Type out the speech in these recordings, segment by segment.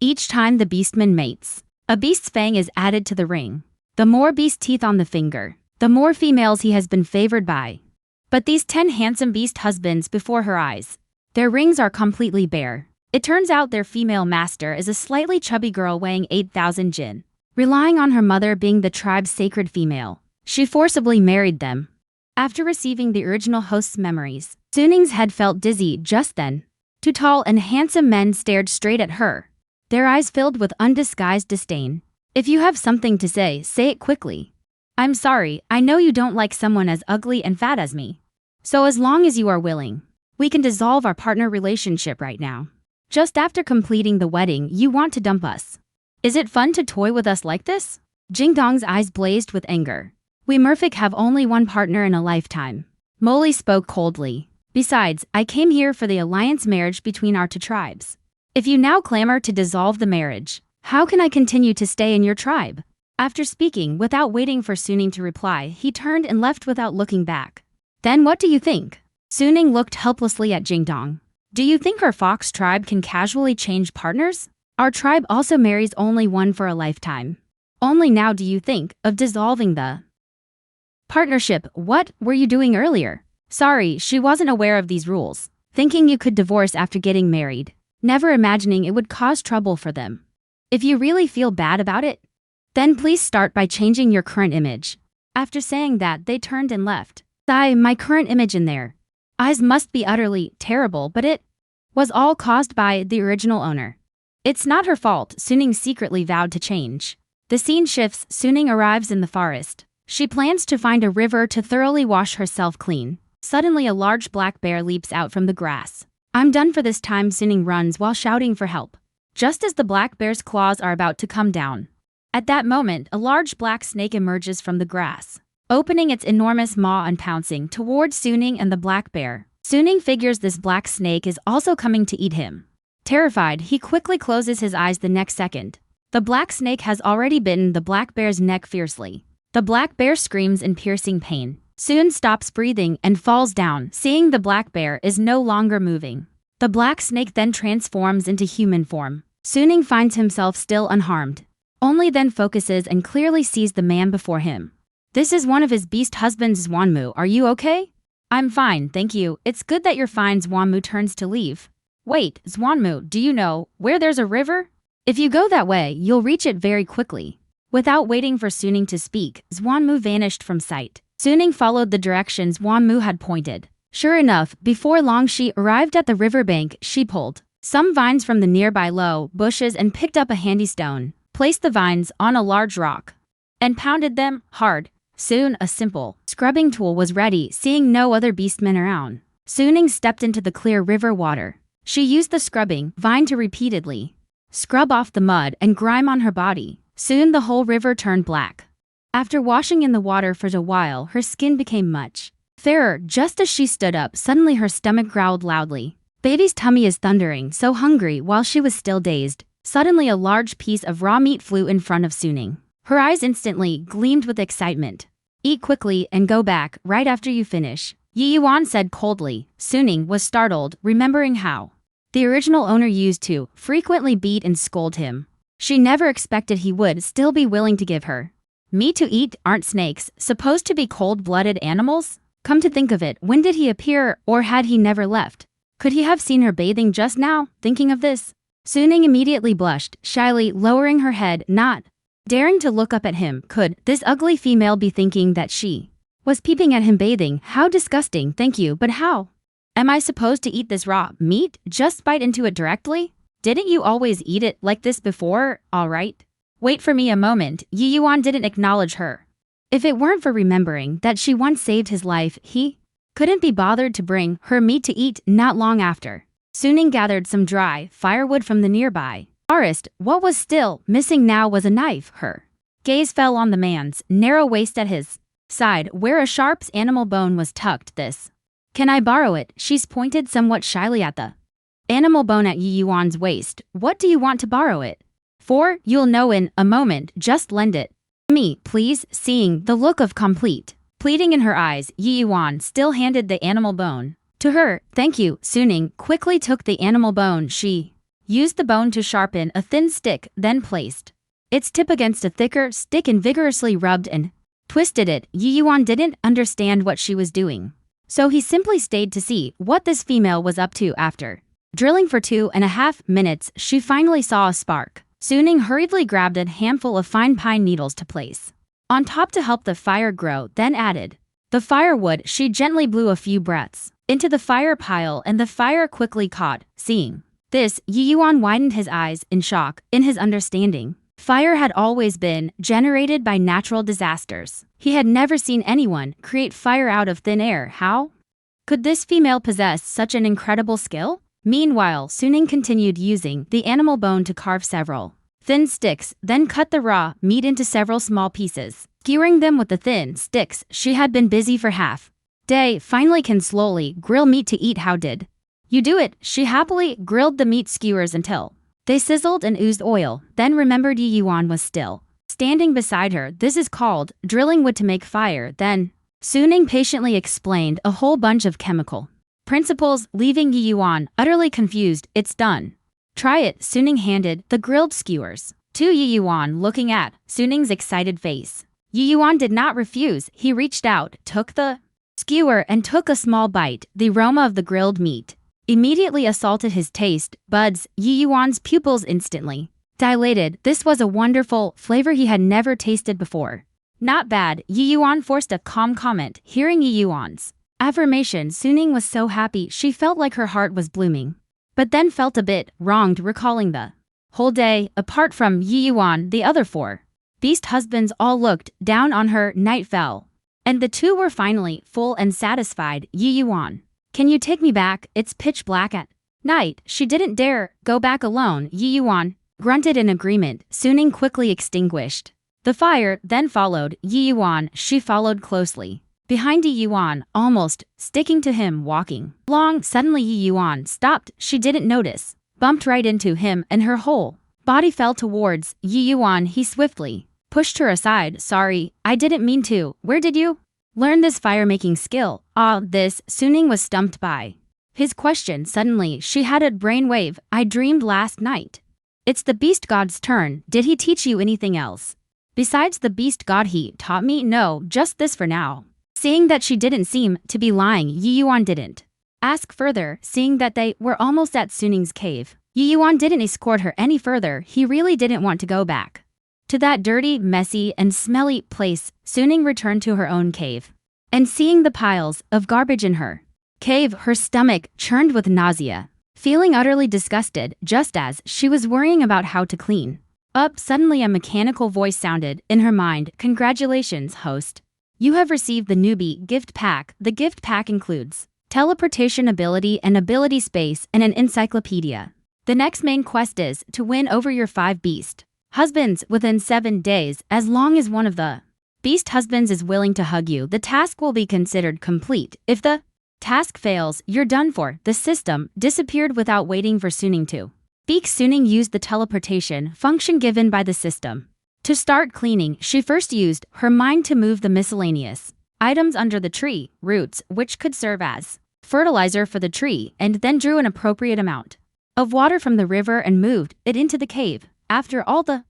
Each time the beastman mates, a beast's fang is added to the ring. The more beast teeth on the finger, the more females he has been favored by. But these 10 handsome beast husbands before her eyes, their rings are completely bare. It turns out their female master is a slightly chubby girl weighing 8,000 jin. Relying on her mother being the tribe's sacred female, she forcibly married them. After receiving the original host's memories, Suning's head felt dizzy just then. Two tall and handsome men stared straight at her, their eyes filled with undisguised disdain. If you have something to say it quickly. I'm sorry, I know you don't like someone as ugly and fat as me. So as long as you are willing, we can dissolve our partner relationship right now. Just after completing the wedding, you want to dump us. Is it fun to toy with us like this? Jingdong's eyes blazed with anger. We merfolk have only one partner in a lifetime. MoLi spoke coldly. Besides, I came here for the alliance marriage between our two tribes. If you now clamor to dissolve the marriage, how can I continue to stay in your tribe? After speaking without waiting for Suning to reply, he turned and left without looking back. Then what do you think? Suning looked helplessly at Jingdong. Do you think our fox tribe can casually change partners? Our tribe also marries only one for a lifetime. Only now do you think of dissolving the partnership. What were you doing earlier? Sorry, she wasn't aware of these rules. Thinking you could divorce after getting married, never imagining it would cause trouble for them. If you really feel bad about it, then please start by changing your current image. After saying that, they turned and left. My current image in their eyes must be utterly terrible, but it was all caused by the original owner. It's not her fault, Suning secretly vowed to change. The scene shifts. Suning arrives in the forest. She plans to find a river to thoroughly wash herself clean. Suddenly a large black bear leaps out from the grass. I'm done for this time, Suning runs while shouting for help. Just as the black bear's claws are about to come down. At that moment, a large black snake emerges from the grass, opening its enormous maw and pouncing towards Suning and the black bear. Suning figures this black snake is also coming to eat him. Terrified, he quickly closes his eyes the next second. The black snake has already bitten the black bear's neck fiercely. The black bear screams in piercing pain. Soon stops breathing and falls down, seeing the black bear is no longer moving. The black snake then transforms into human form. Suning finds himself still unharmed. Only then focuses and clearly sees the man before him. This is one of his beast husbands. Xuan Mo, are you okay? I'm fine, thank you. It's good that you're fine. Xuan Mo turns to leave. Wait, Xuan Mo, do you know where there's a river? If you go that way, you'll reach it very quickly. Without waiting for Suning to speak, Xuan Mo vanished from sight. Suning followed the directions Xuan Mo had pointed. Sure enough, before long she arrived at the riverbank. She pulled some vines from the nearby low bushes and picked up a handy stone, placed the vines on a large rock, and pounded them hard. Soon a simple scrubbing tool was ready. Seeing no other beastmen around, Suning stepped into the clear river water. She used the scrubbing vine to repeatedly scrub off the mud and grime on her body. Soon the whole river turned black. After washing in the water for a while, her skin became much fairer. Just as she stood up, suddenly her stomach growled loudly. Baby's tummy is thundering, so hungry. While she was still dazed, suddenly a large piece of raw meat flew in front of Suning. Her eyes instantly gleamed with excitement. Eat quickly and go back right after you finish, Yi Yuan said coldly. Suning was startled, remembering how the original owner used to frequently beat and scold him. She never expected he would still be willing to give her meat to eat. Aren't snakes supposed to be cold-blooded animals? Come to think of it, when did he appear, or had he never left? Could he have seen her bathing just now? Thinking of this, Suning immediately blushed, shyly lowering her head, not daring to look up at him. Could this ugly female be thinking that she was peeping at him bathing? How disgusting. Thank you, but how am I supposed to eat this raw meat? Just bite into it directly? Didn't you always eat it like this before? All right. Wait for me a moment. Yi Yuan didn't acknowledge her. If it weren't for remembering that she once saved his life, he couldn't be bothered to bring her meat to eat. Not long after, Suning gathered some dry firewood from the nearby forest. What was still missing now was a knife. Her gaze fell on the man's narrow waist at his side, where a sharp animal bone was tucked. This. Can I borrow it? She's pointed somewhat shyly at the animal bone at Yi Yuan's waist. What do you want to borrow it for? You'll know in a moment. Just lend it me, please. Seeing the look of complete pleading in her eyes, Yi Yuan still handed the animal bone to her. Thank you. Suning quickly took the animal bone. She Used the bone to sharpen a thin stick, then placed its tip against a thicker stick and vigorously rubbed and twisted it. Yuan didn't understand what she was doing, so he simply stayed to see what this female was up to. After drilling for 2.5 minutes, she finally saw a spark. Suning hurriedly grabbed a handful of fine pine needles to place on top to help the fire grow, then added the firewood. She gently blew a few breaths into the fire pile and the fire quickly caught. Seeing this, Yuan widened his eyes in shock. In his understanding, fire had always been generated by natural disasters. He had never seen anyone create fire out of thin air. How could this female possess such an incredible skill? Meanwhile, Suning continued using the animal bone to carve several thin sticks, then cut the raw meat into several small pieces, skewering them with the thin sticks. She had been busy for half day. Finally can slowly grill meat to eat. How did you do it? She happily grilled the meat skewers until they sizzled and oozed oil, then remembered Yuan was still standing beside her. This is called drilling wood to make fire. Then Suning patiently explained a whole bunch of chemical principles, leaving Yuan utterly confused. It's done. Try it. Suning handed the grilled skewers to Yuan. Looking at Suning's excited face, Yuan did not refuse. He reached out, took the skewer, and took a small bite. The aroma of the grilled meat immediately assaulted his taste buds. Yuan's pupils instantly dilated. This was a wonderful flavor he had never tasted before. Not bad. Yuan forced a calm comment. Hearing Yuan's affirmation, Suning was so happy she felt like her heart was blooming, but then felt a bit wronged recalling the whole day. Apart from Yuan, the other 4 beast husbands all looked down on her. Night fell, and the 2 were finally full and satisfied. Yuan, can you take me back? It's pitch black at night. She didn't dare go back alone. Yuan grunted in agreement. Suning quickly extinguished the fire, then followed Yuan. She followed closely behind Yuan, almost sticking to him. Walking along, suddenly Yuan stopped. She didn't notice, bumped right into him, and her whole body fell towards Yuan. He swiftly pushed her aside. Sorry, I didn't mean to. Where did you learn this fire-making skill? This. Suning was stumped by his question. Suddenly, she had a brainwave. I dreamed last night. It's the beast god's turn. Did he teach you anything else besides the beast god? He taught me. No, just this for now. Seeing that she didn't seem to be lying, Yuan didn't ask further. Seeing that they were almost at Suning's cave, Yuan didn't escort her any further. He really didn't want to go back to that dirty, messy, and smelly place. Suning returned to her own cave, and seeing the piles of garbage in her cave, her stomach churned with nausea. Feeling utterly disgusted, just as she was worrying about how to clean up, suddenly a mechanical voice sounded in her mind. Congratulations, host. You have received the newbie gift pack. The gift pack includes teleportation ability and ability space and an encyclopedia. The next main quest is to win over your 5 beast husbands within 7 days. As long as one of the beast husbands is willing to hug you, the task will be considered complete. If the task fails, you're done for. The system disappeared without waiting for Suning to speak. Suning used the teleportation function given by the system to start cleaning. She first used her mind to move the miscellaneous items under the tree roots, which could serve as fertilizer for the tree, and then drew an appropriate amount of water from the river and moved it into the cave. After all the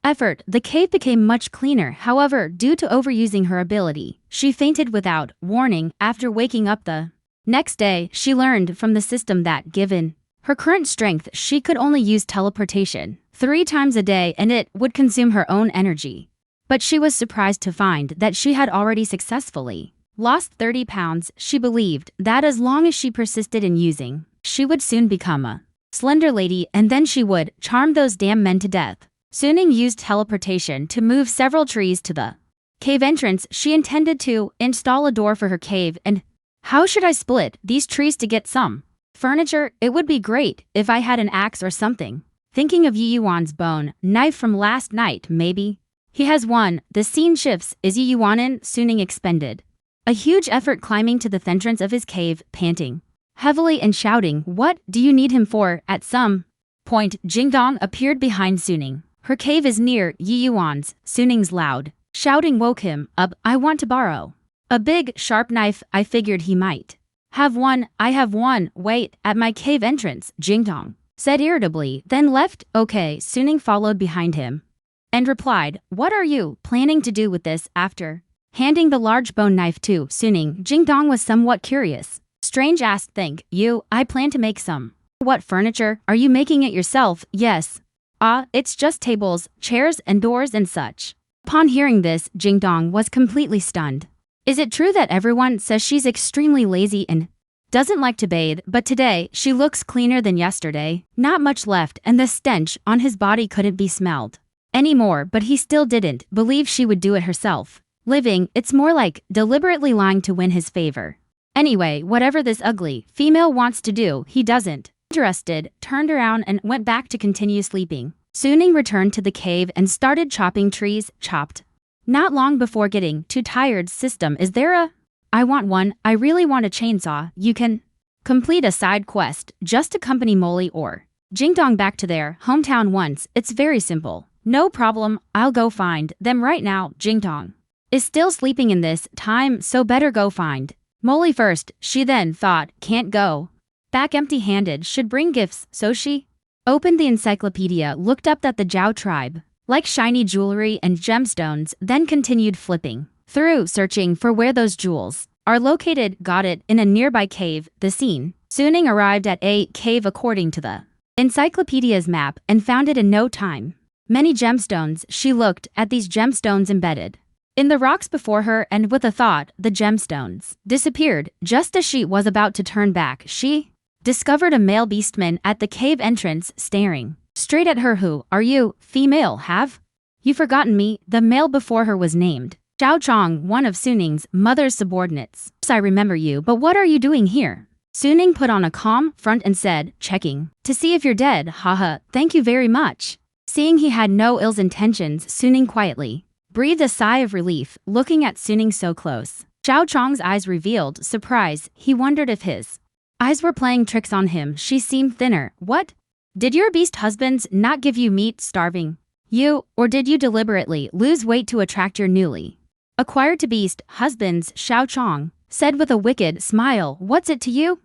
effort, the cave became much cleaner. However, due to overusing her ability, she fainted without warning. After waking up the next day, she learned from the system that given her current strength, she could only use teleportation 3 times a day and it would consume her own energy. But she was surprised to find that she had already successfully lost 30 pounds. She believed that as long as she persisted in using, she would soon become a slender lady, and then she would charm those damn men to death. Suning used teleportation to move several trees to the cave entrance. She intended to install a door for her cave. And how should I split these trees to get some furniture? It would be great if I had an axe or something. Thinking of Yuan's bone knife from last night, maybe he has one. The scene shifts. Is Yuan in? Suning expended a huge effort climbing to the entrance of his cave, panting heavily and shouting, "What do you need him for?" At some point, Jingdong appeared behind Suning. Her cave is near Yuan's. Suning's loud shouting woke him up. I want to borrow a big, sharp knife. I figured he might have one. I have one. Wait, at my cave entrance. Jingdong said irritably, then left. Okay, Suning followed behind him and replied, what are you planning to do with this? After handing the large bone knife to Suning, Jingdong was somewhat curious. Strange asked, think you, I plan to make some. What furniture? Are you making it yourself? Yes. Ah, it's just tables, chairs and doors and such. Upon hearing this, Jingdong was completely stunned. Is it true that everyone says she's extremely lazy and doesn't like to bathe, but today she looks cleaner than yesterday? Not much left, and the stench on his body couldn't be smelled anymore, but he still didn't believe she would do it herself. Living, it's more like deliberately lying to win his favor. Anyway, whatever this ugly female wants to do, he doesn't interested, turned around and went back to continue sleeping. Suning returned to the cave and started chopping trees, chopped. Not long before getting too tired. System, is there a? I want one. I really want a chainsaw. You can complete a side quest. Just accompany MoLi or Jingdong back to their hometown once. It's very simple. No problem. I'll go find them right now. Jingdong is still sleeping in this time, so better go find MoLi first. She then thought, can't go back empty-handed, should bring gifts, so she opened the encyclopedia, looked up that the Zhao tribe like shiny jewelry and gemstones, then continued flipping through, searching for where those jewels are located. Got it, in a nearby cave. The scene. Suning arrived at a cave according to the encyclopedia's map and found it in no time. Many gemstones. She looked at these gemstones embedded in the rocks before her, and with a thought, the gemstones disappeared. Just as she was about to turn back, she discovered a male beastman at the cave entrance, staring straight at her. Who are you, female? Have you forgotten me? The male before her was named Zhao Chong, one of Suning's mother's subordinates. I remember you, but what are you doing here? Suning put on a calm front and said, checking to see if you're dead. Haha, thank you very much. Seeing he had no ill intentions, Suning quietly breathed a sigh of relief, looking at Suning so close. Zhao Chong's eyes revealed surprise. He wondered if his eyes were playing tricks on him. She seemed thinner. What? Did your beast husbands not give you meat, starving you, or did you deliberately lose weight to attract your newly acquired to beast husbands? Zhao Chong said with a wicked smile. What's it to you?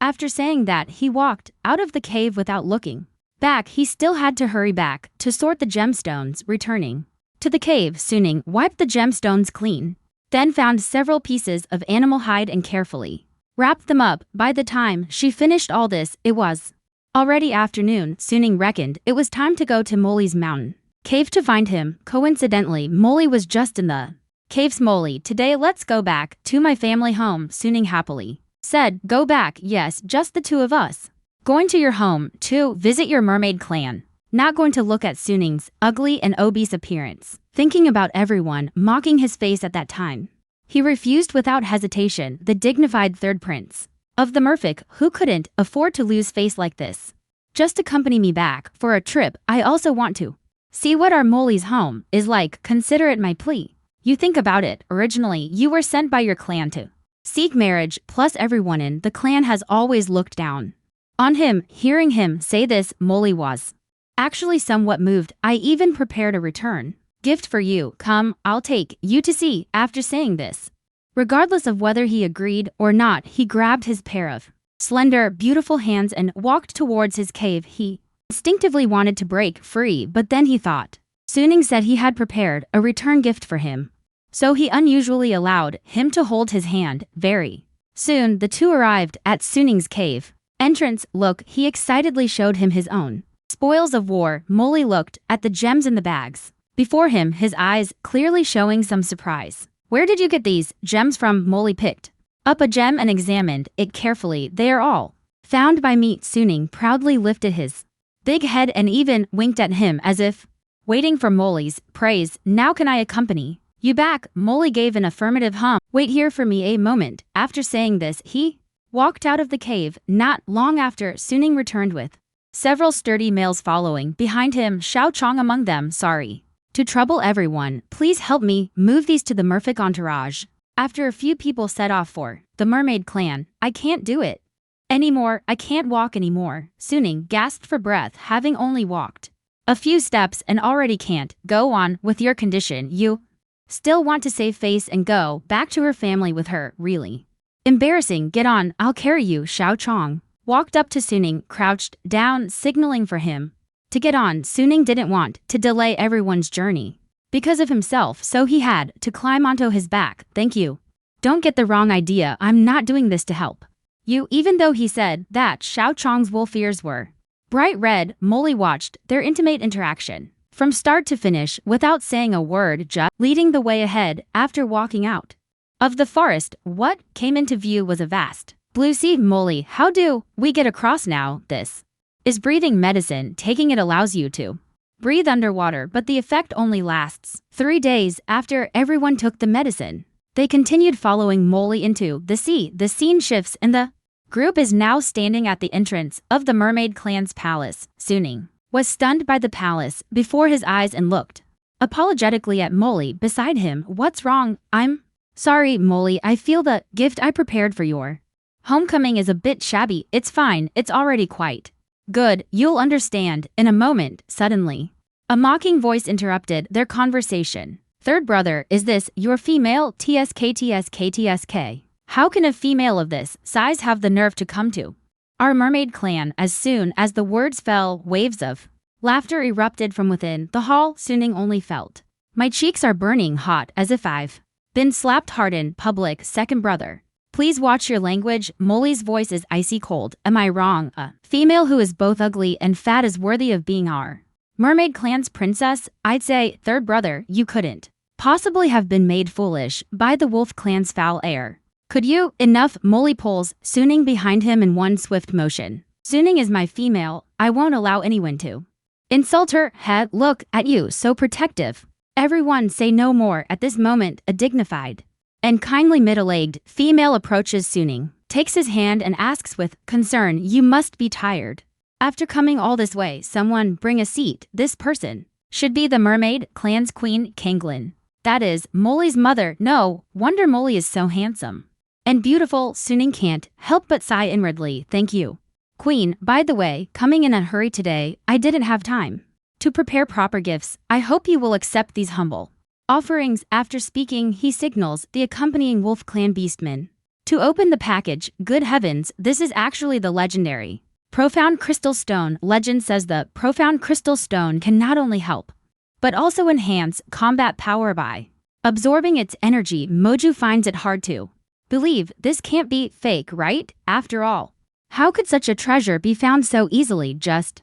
After saying that, he walked out of the cave without looking back. He still had to hurry back to sort the gemstones. Returning to the cave, Suning wiped the gemstones clean, then found several pieces of animal hide and carefully wrapped them up. By the time she finished all this, it was already afternoon. Suning reckoned it was time to go to MoLi's mountain cave to find him. Coincidentally, MoLi was just in the caves. MoLi, today let's go back to my family home, Suning happily said. Go back? Yes, just the two of us. Going to your home, to visit your mermaid clan. Not going to look at Suning's ugly and obese appearance, thinking about everyone mocking his face at that time. He refused without hesitation, the dignified third prince of the merfolk, who couldn't afford to lose face like this. Just accompany me back for a trip. I also want to see what our MoLi's home is like. Consider it my plea. You think about it, originally you were sent by your clan to seek marriage, plus everyone in the clan has always looked down on him. Hearing him say this, MoLi was actually somewhat moved. I even prepared a return gift for you. Come, I'll take you to see. After saying this, regardless of whether he agreed or not, he grabbed his pair of slender, beautiful hands and walked towards his cave. He instinctively wanted to break free, but then he thought Suning said he had prepared a return gift for him, so he unusually allowed him to hold his hand. Very soon, the two arrived at Suning's cave entrance. Look, he excitedly showed him his own spoils of war. MoLi looked at the gems in the bags before him, his eyes clearly showing some surprise. Where did you get these gems from? MoLi picked up a gem and examined it carefully. They are all found by me. Suning proudly lifted his big head and even winked at him as if waiting for MoLi's praise. Now can I accompany you back? MoLi gave an affirmative hum. Wait here for me a moment. After saying this, he walked out of the cave. Not long after, Suning returned with several sturdy males following behind him, Zhao Chong among them. Sorry to trouble everyone. Please help me move these to the merfolk entourage. After a few people set off for the mermaid clan, I can't do it anymore. I can't walk anymore. Suning gasped for breath, having only walked a few steps and already can't go on with your condition. You still want to save face and go back to her family with her? Really embarrassing. Get on, I'll carry you. Zhao Chong walked up to Suning, crouched down, signaling for him to get on. Suning didn't want to delay everyone's journey because of himself, so he had to climb onto his back. Thank you. Don't get the wrong idea, I'm not doing this to help you. Even though he said that, Xiao Chong's wolf ears were bright red. MoLi watched their intimate interaction from start to finish without saying a word, just leading the way ahead. After walking out of the forest, what came into view was a vast blue sea. MoLi, how do we get across now? This is breathing medicine. Taking it allows you to breathe underwater, but the effect only lasts 3 days. After everyone took the medicine, they continued following MoLi into the sea. The scene shifts and the group is now standing at the entrance of the mermaid clan's palace. Suning was stunned by the palace before his eyes and looked apologetically at MoLi beside him. What's wrong? I'm sorry, MoLi. I feel the gift I prepared for your homecoming is a bit shabby. It's fine. It's already quite good. You'll understand in a moment. Suddenly, a mocking voice interrupted their conversation. Third brother, is this your female? TSK. How can a female of this size have the nerve to come to our mermaid clan? As soon as the words fell, waves of laughter erupted from within the hall. Suning only felt, my cheeks are burning hot, as if I've been slapped hard in public. Second brother, please watch your language. MoLi's voice is icy cold. Am I wrong? A female who is both ugly and fat is worthy of being our mermaid clan's princess? I'd say, third brother, you couldn't possibly have been made foolish by the wolf clan's foul air. Could you? Enough. MoLi pulls Suning behind him in one swift motion. Suning is my female. I won't allow anyone to insult her. Head, look at you, so protective. Everyone say no more. At this moment, a dignified and kindly middle-aged female approaches Suning, takes his hand and asks with concern, you must be tired. After coming all this way, someone bring a seat. This person should be the mermaid clan's queen, Kanglin. That is, MoLi's mother. No wonder MoLi is so handsome and beautiful. Suning can't help but sigh inwardly. Thank you, Queen. By the way, coming in a hurry today, I didn't have time to prepare proper gifts. I hope you will accept these humble offerings. After speaking, he signals the accompanying wolf clan beastmen to open the package. Good heavens, this is actually the legendary profound crystal stone. Legend says the profound crystal stone can not only help, but also enhance combat power by absorbing its energy. Moju finds it hard to believe this can't be fake, right? After all, how could such a treasure be found so easily? Just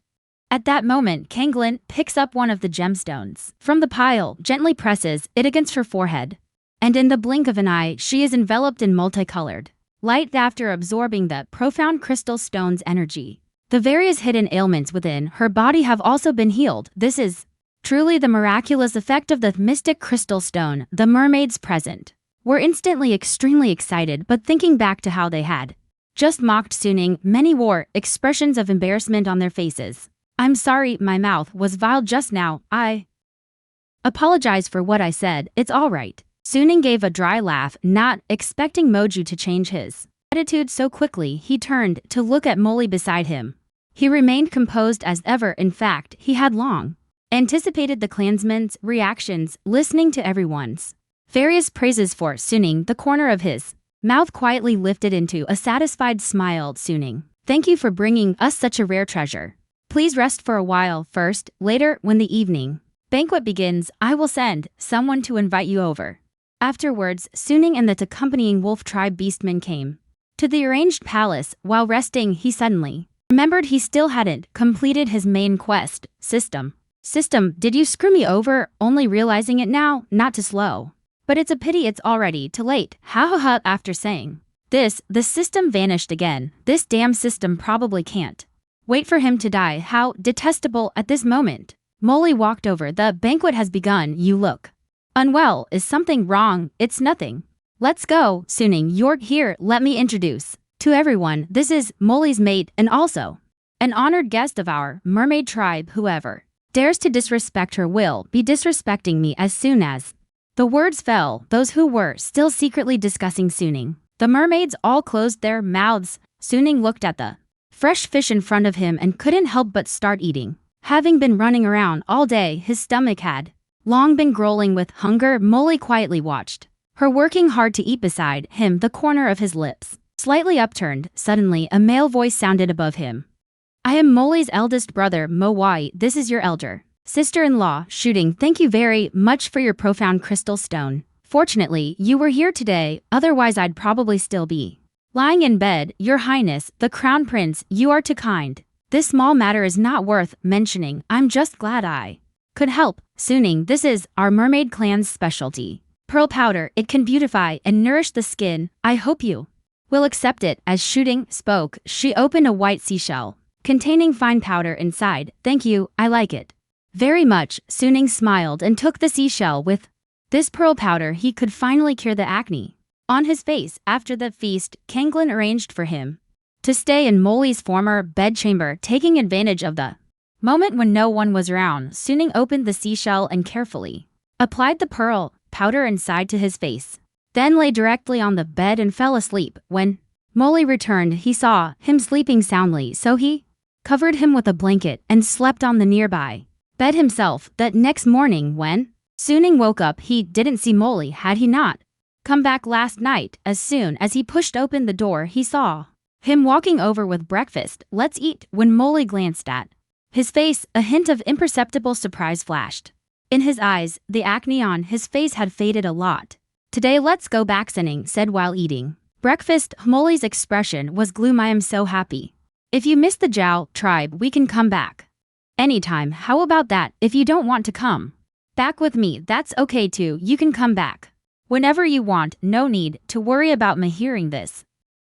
at that moment, Kanglin picks up one of the gemstones from the pile, gently presses it against her forehead, and in the blink of an eye, she is enveloped in multicolored light. After absorbing the profound crystal stone's energy, the various hidden ailments within her body have also been healed. This is truly the miraculous effect of the mystic crystal stone. The mermaids present were instantly extremely excited, but thinking back to how they had just mocked Suning, many wore expressions of embarrassment on their faces. I'm sorry, my mouth was vile just now. I apologize for what I said. It's all right. Suning gave a dry laugh, not expecting Moju to change his attitude so quickly. He turned to look at MoLi beside him. He remained composed as ever. In fact, he had long anticipated the clansmen's reactions, listening to everyone's various praises for Suning. The corner of his mouth quietly lifted into a satisfied smile. Suning, thank you for bringing us such a rare treasure. Please rest for a while first. Later, when the evening banquet begins, I will send someone to invite you over. Afterwards, Suning and the accompanying wolf tribe beastmen came to the arranged palace. While resting, he suddenly remembered he still hadn't completed his main quest. System, did you screw me over? Only realizing it now, not to slow. But it's a pity it's already too late. Ha ha ha. After saying this, the system vanished again. This damn system probably can't wait for him to die. How detestable. At this moment, MoLi walked over. The banquet has begun. You look unwell. Is something wrong? It's nothing. Let's go. Suning, you're here. Let me introduce to everyone. This is MoLi's mate and also an honored guest of our mermaid tribe. Whoever dares to disrespect her will be disrespecting me. As soon as the words fell, those who were still secretly discussing Suning, the mermaids, all closed their mouths. Suning looked at the fresh fish in front of him and couldn't help but start eating. Having been running around all day, his stomach had long been growling with hunger. MoLi quietly watched her working hard to eat beside him, the corner of his lips slightly upturned. Suddenly, a male voice sounded above him. I am MoLi's eldest brother, MoLi. This is your elder sister-in-law, Shooting. Thank you very much for your profound crystal stone. Fortunately, you were here today, otherwise I'd probably still be lying in bed. Your Highness, the Crown Prince, you are too kind. This small matter is not worth mentioning. I'm just glad I could help. Suning, this is our mermaid clan's specialty. Pearl powder, it can beautify and nourish the skin. I hope you will accept it. As Shooting spoke, she opened a white seashell containing fine powder inside. Thank you, I like it very much. Suning smiled and took the seashell. With this pearl powder he could finally cure the acne on his face. After the feast, Kanglin arranged for him to stay in MoLi's former bedchamber, taking advantage of the moment when no one was around. Suning opened the seashell and carefully applied the pearl powder inside to his face, then lay directly on the bed and fell asleep. When MoLi returned, he saw him sleeping soundly, so he covered him with a blanket and slept on the nearby bed himself. That next morning when Suning woke up, he didn't see MoLi. Had he not come back last night? As soon as he pushed open the door, he saw him walking over with breakfast. Let's eat. When MoLi glanced at his face, a hint of imperceptible surprise flashed in his eyes. The acne on his face had faded a lot. Today let's go back, Suning said while eating breakfast. MoLi's expression was gloom. I am so happy. If you miss the Zhao tribe, we can come back anytime. How about that? If you don't want to come back with me, that's okay too. You can come back whenever you want. No need to worry about me. Hearing this,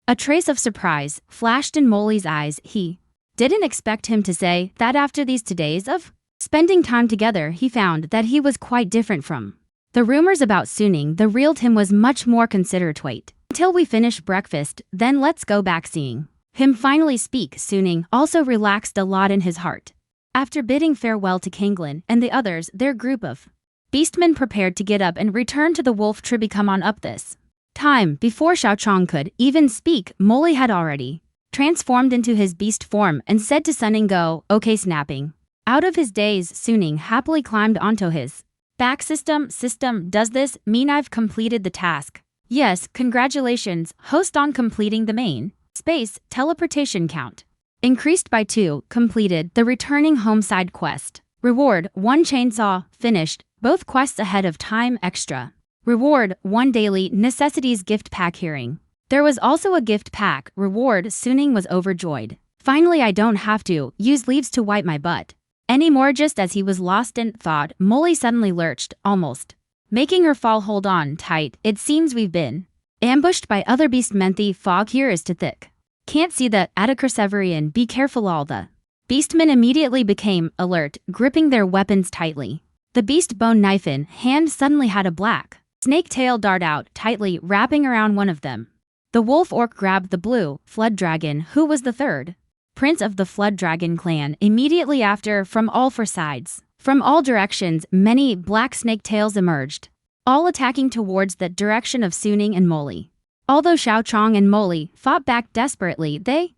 a trace of surprise flashed in MoLi's eyes. He didn't expect him to say that. After these 2 days of spending time together, he found that he was quite different from the rumors about Suning. The real Tim was much more considerate. Wait until we finish breakfast, then let's go back. Seeing him finally speak, Suning also relaxed a lot in his heart. After bidding farewell to Kanglin and the others, their group of beastmen prepared to get up and return to the wolf tree. Come on up. This time, before Xiaochong could even speak, MoLi had already transformed into his beast form and said to Suning, go. Okay. Snapping out of his daze, Suning happily climbed onto his back. System, does this mean I've completed the task? Yes, congratulations, host, on completing the main space teleportation count increased by 2. Completed the returning home side quest. Reward 1 chainsaw. Finished both quests ahead of time. Extra reward 1 daily necessities gift pack. Hearing there was also a gift pack reward, Suning was overjoyed. Finally, I don't have to use leaves to wipe my butt anymore. Just as he was lost in thought, MoLi suddenly lurched, almost making her fall. Hold on tight. It seems we've been ambushed by other beastmen. The fog here is too thick. Can't see the Adversarian. Be careful. All the beastmen immediately became alert, gripping their weapons tightly. The beast bone knife in hand suddenly had a black snake tail dart out, tightly wrapping around one of them. The wolf orc grabbed the blue flood dragon, who was the third prince of the flood dragon clan, immediately after. From all four sides, from all directions, many black snake tails emerged, all attacking towards the direction of Suning and MoLi. Although Xiaochong and MoLi fought back desperately, they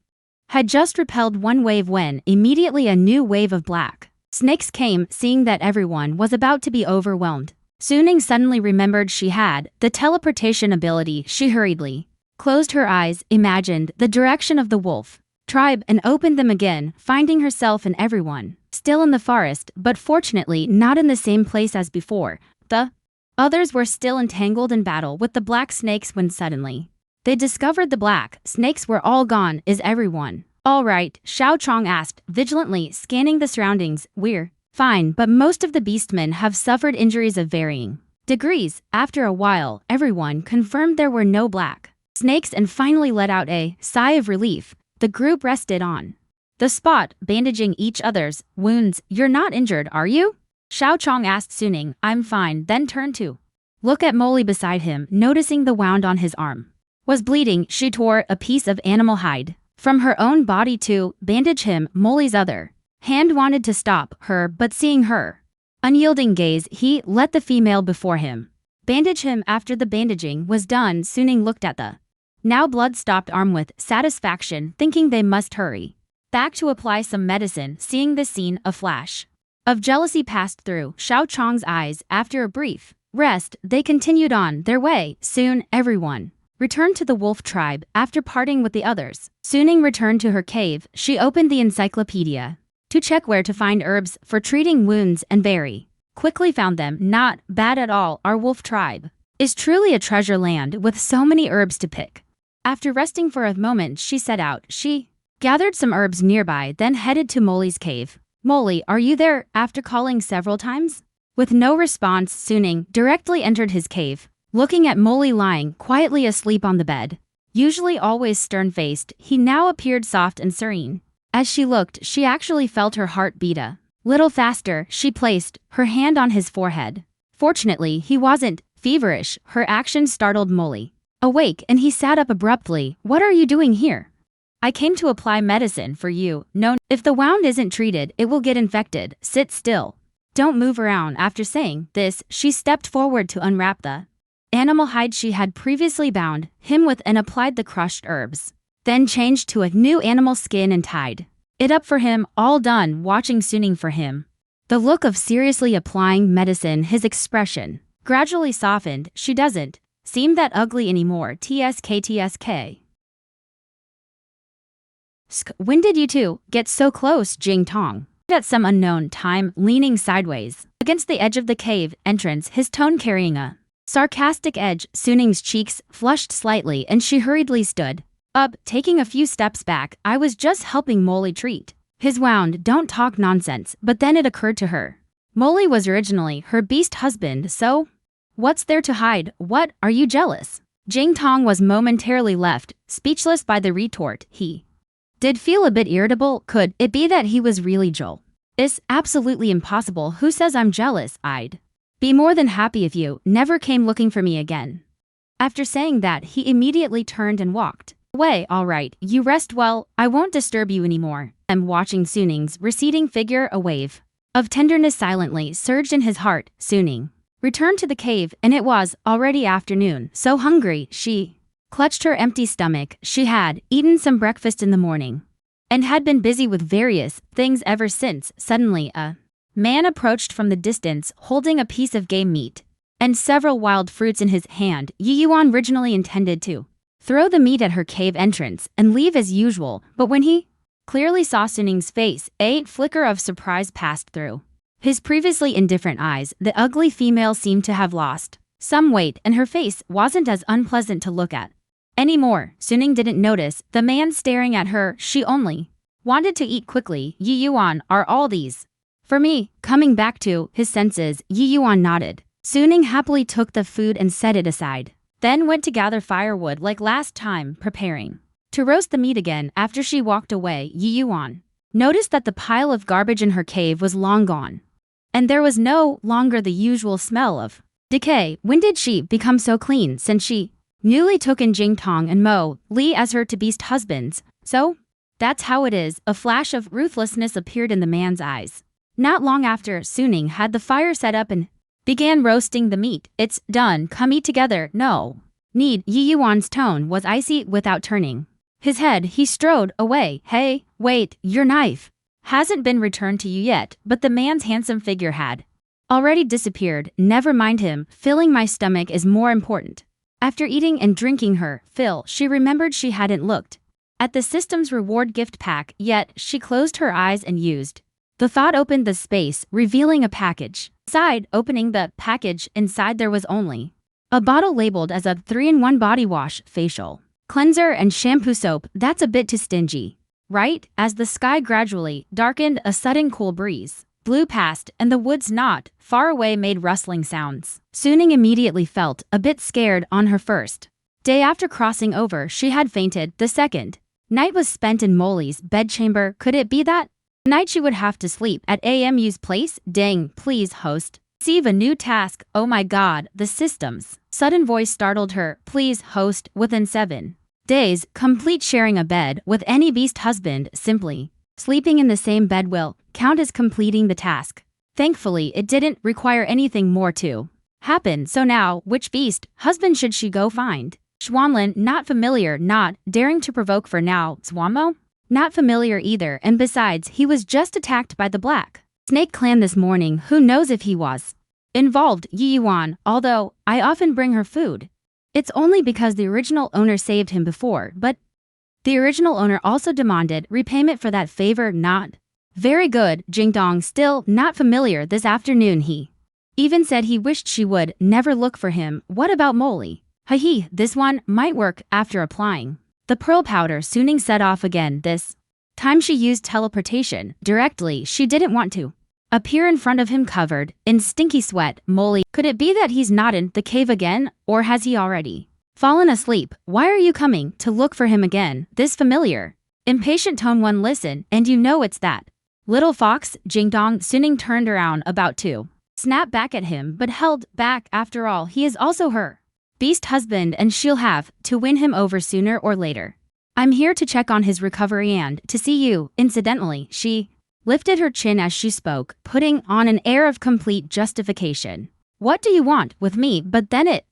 had just repelled one wave when immediately a new wave of black snakes came. Seeing that everyone was about to be overwhelmed, Suning suddenly remembered she had the teleportation ability. She hurriedly closed her eyes, imagined the direction of the wolf tribe, and opened them again, finding herself and everyone still in the forest, but fortunately not in the same place as before. The others were still entangled in battle with the black snakes when suddenly they discovered the black snakes were all gone. Is everyone all right? Xiaochong asked, vigilantly scanning the surroundings. We're fine, but most of the beastmen have suffered injuries of varying degrees. After a while, everyone confirmed there were no black snakes and finally let out a sigh of relief. The group rested on the spot, bandaging each other's wounds. You're not injured, are you? Xiaochong asked Suning. I'm fine, then turned to look at MoLi beside him. Noticing the wound on his arm was bleeding, she tore a piece of animal hide from her own body to bandage him. MoLi's other hand wanted to stop her, but seeing her unyielding gaze, he let the female before him bandage him. After the bandaging was done, Suning looked at the now blood-stopped arm with satisfaction, thinking they must hurry back to apply some medicine. Seeing this scene, a flash of jealousy passed through Xiaochong's eyes. After a brief rest, they continued on their way. Soon, everyone returned to the wolf tribe after parting with the others. Suning returned to her cave. She opened the encyclopedia to check where to find herbs for treating wounds and very quickly found them. Not bad at all. Our wolf tribe is truly a treasure land with so many herbs to pick. After resting for a moment, she set out. She gathered some herbs nearby, then headed to MoLi's cave. MoLi, are you there? After calling several times with no response, Suning directly entered his cave, looking at MoLi lying quietly asleep on the bed. Usually always stern-faced, he now appeared soft and serene. As she looked, she actually felt her heart beat a little faster. She placed her hand on his forehead. Fortunately, he wasn't feverish. Her actions startled MoLi awake, and he sat up abruptly. What are you doing here? I came to apply medicine for you. No, if the wound isn't treated, it will get infected. Sit still. Don't move around. After saying this, she stepped forward to unwrap the animal hide she had previously bound him with and applied the crushed herbs. Then changed to a new animal skin and tied it up for him. All done. Watching Suning for him, the look of seriously applying medicine, his expression gradually softened. She doesn't seem that ugly anymore. TSK. When did you two get so close? Jing Tong at some unknown time, leaning sideways against the edge of the cave entrance, his tone carrying a sarcastic edge. Suning's cheeks flushed slightly and she hurriedly stood up, taking a few steps back. I was just helping MoLi treat his wound. Don't talk nonsense. But then it occurred to her, MoLi was originally her beast husband, so what's there to hide? What, are you jealous? Jing Tong was momentarily left speechless by the retort. He did feel a bit irritable. Could it be that he was really Joel? It's absolutely impossible. Who says I'm jealous? I'd be more than happy if you never came looking for me again. After saying that, he immediately turned and walked away. All right, you rest well. I won't disturb you anymore. I'm watching Suning's receding figure. A wave of tenderness silently surged in his heart. Suning returned to the cave, and it was already afternoon. So hungry, she clutched her empty stomach. She had eaten some breakfast in the morning and had been busy with various things ever since. Suddenly, a man approached from the distance, holding a piece of game meat and several wild fruits in his hand. Yuan originally intended to throw the meat at her cave entrance and leave as usual, but when he clearly saw Suning's face, a flicker of surprise passed through his previously indifferent eyes. The ugly female seemed to have lost some weight, and her face wasn't as unpleasant to look at anymore. Suning didn't notice the man staring at her. She only wanted to eat quickly. Yuan, are all these for me? Coming back to his senses, Yuan nodded. Suning happily took the food and set it aside, then went to gather firewood like last time, preparing to roast the meat again. After she walked away, Yuan noticed that the pile of garbage in her cave was long gone, and there was no longer the usual smell of decay. When did she become so clean since she newly took in Jing Tong and MoLi as her to-beast husbands? So that's how it is. A flash of ruthlessness appeared in the man's eyes. Not long after, Suning had the fire set up and began roasting the meat. It's done. Come eat together. No need. Yuan's tone was icy. Without turning his head, he strode away. Hey, wait, your knife hasn't been returned to you yet. But the man's handsome figure had already disappeared. Never mind him. Filling my stomach is more important. After eating and drinking her fill, she remembered she hadn't looked at the system's reward gift pack yet. She closed her eyes and used the thought opened the space, revealing a package. Inside, opening the package, inside there was only a bottle labeled as a 3-in-1 body wash, facial cleanser, and shampoo soap. That's a bit too stingy, right? As the sky gradually darkened, a sudden cool breeze blew past, and the woods not far away made rustling sounds. Suning immediately felt a bit scared. On her first day after crossing over, she had fainted. The second night was spent in MoLi's bedchamber. Could it be that night she would have to sleep at AMU's place? Dang, please host. Receive a new task. Oh my god, the system's sudden voice startled her. Please host. Within 7 days, complete sharing a bed with any beast husband. Simply sleeping in the same bed will count as completing the task. Thankfully, it didn't require anything more to happen. So now, which beast husband should she go find? Xuanlin, not familiar, not daring to provoke for now. Xuan Mo, not familiar either, and besides, he was just attacked by the Black Snake clan this morning. Who knows if he was involved? Yuan, although I often bring her food, It's only because the original owner saved him before, but the original owner also demanded repayment for that favor. Not very good. Jingdong still not familiar this afternoon. He even said he wished she would never look for him. What about MoLi? This one might work. After applying the pearl powder, Suning set off again. This time she used teleportation directly. She didn't want to appear in front of him covered in stinky sweat. MoLi, could it be that he's not in the cave again, or has he already fallen asleep? Why are you coming to look for him again? This familiar, impatient tone. One listen, and you know it's that little fox. Jingdong. Suning turned around, about to snap back at him, but held back. After all, he is also her beast husband, and she'll have to win him over sooner or later. I'm here to check on his recovery and to see you. Incidentally, she lifted her chin as she spoke, putting on an air of complete justification. What do you want with me? But then it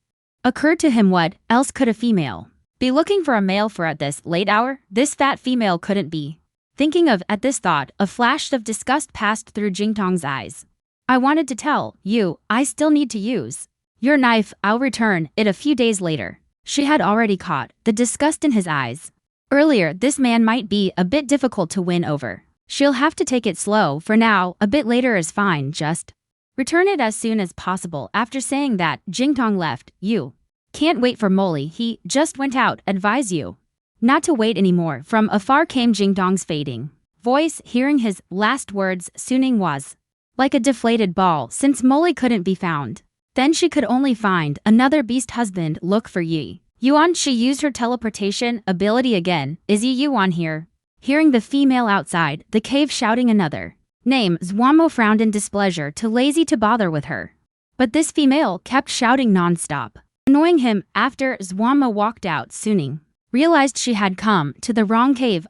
occurred to him, what else could a female be looking for a male for at this late hour? This fat female couldn't be thinking of. At this thought, a flash of disgust passed through Jingdong's eyes. I wanted to tell you, I still need to use your knife. I'll return it a few days later. She had already caught the disgust in his eyes. Earlier, this man might be a bit difficult to win over. She'll have to take it slow for now. A bit later is fine. Just return it as soon as possible. After saying that, Jingdong left. You can't wait for MoLi. He just went out. Advise you not to wait anymore. From afar came Jingdong's fading voice. Hearing his last words, Suning was like a deflated ball. Since MoLi couldn't be found, then she could only find another beast husband. Look for Yi Yuan. She used her teleportation ability again. Is Yi Yuan here? Hearing the female outside the cave shouting another name, Xuan Mo frowned in displeasure, too lazy to bother with her. But this female kept shouting non-stop, annoying him. After Xuan Mo walked out, Suning realized she had come to the wrong cave.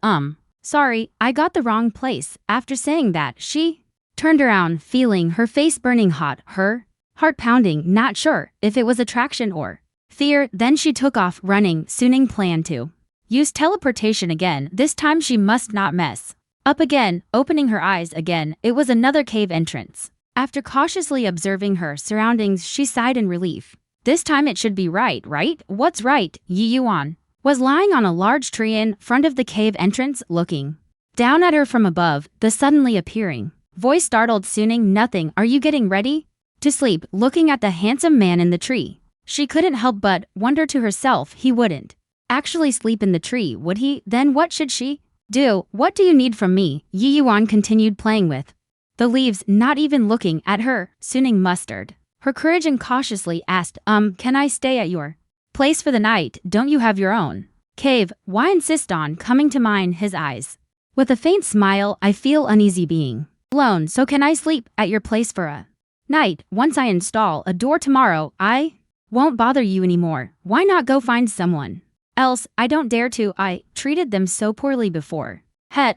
Sorry, I got the wrong place. After saying that, she turned around, feeling her face burning hot, her heart pounding, not sure if it was attraction or fear. Then she took off running. Suning planned to use teleportation again. This time she must not mess up again. Opening her eyes again, it was another cave entrance. After cautiously observing her surroundings, she sighed in relief. This time it should be right? What's right? Yi Yuan was lying on a large tree in front of the cave entrance, looking down at her from above. The suddenly appearing voice startled Suning. Nothing. Are you getting ready to sleep? Looking at the handsome man in the tree, she couldn't help but wonder to herself, he wouldn't actually sleep in the tree, would he? Then what should she do? What do you need from me? Yi Yuan continued playing with the leaves, not even looking at her. Suning mustered her courage and cautiously asked, can I stay at your place for the night? Don't you have your own cave? Why insist on coming to mine? His eyes with a faint smile. I feel uneasy being alone, so can I sleep at your place for a night? Once I install a door tomorrow, I won't bother you anymore. Why not go find someone else? I don't dare to. I treated them so poorly before.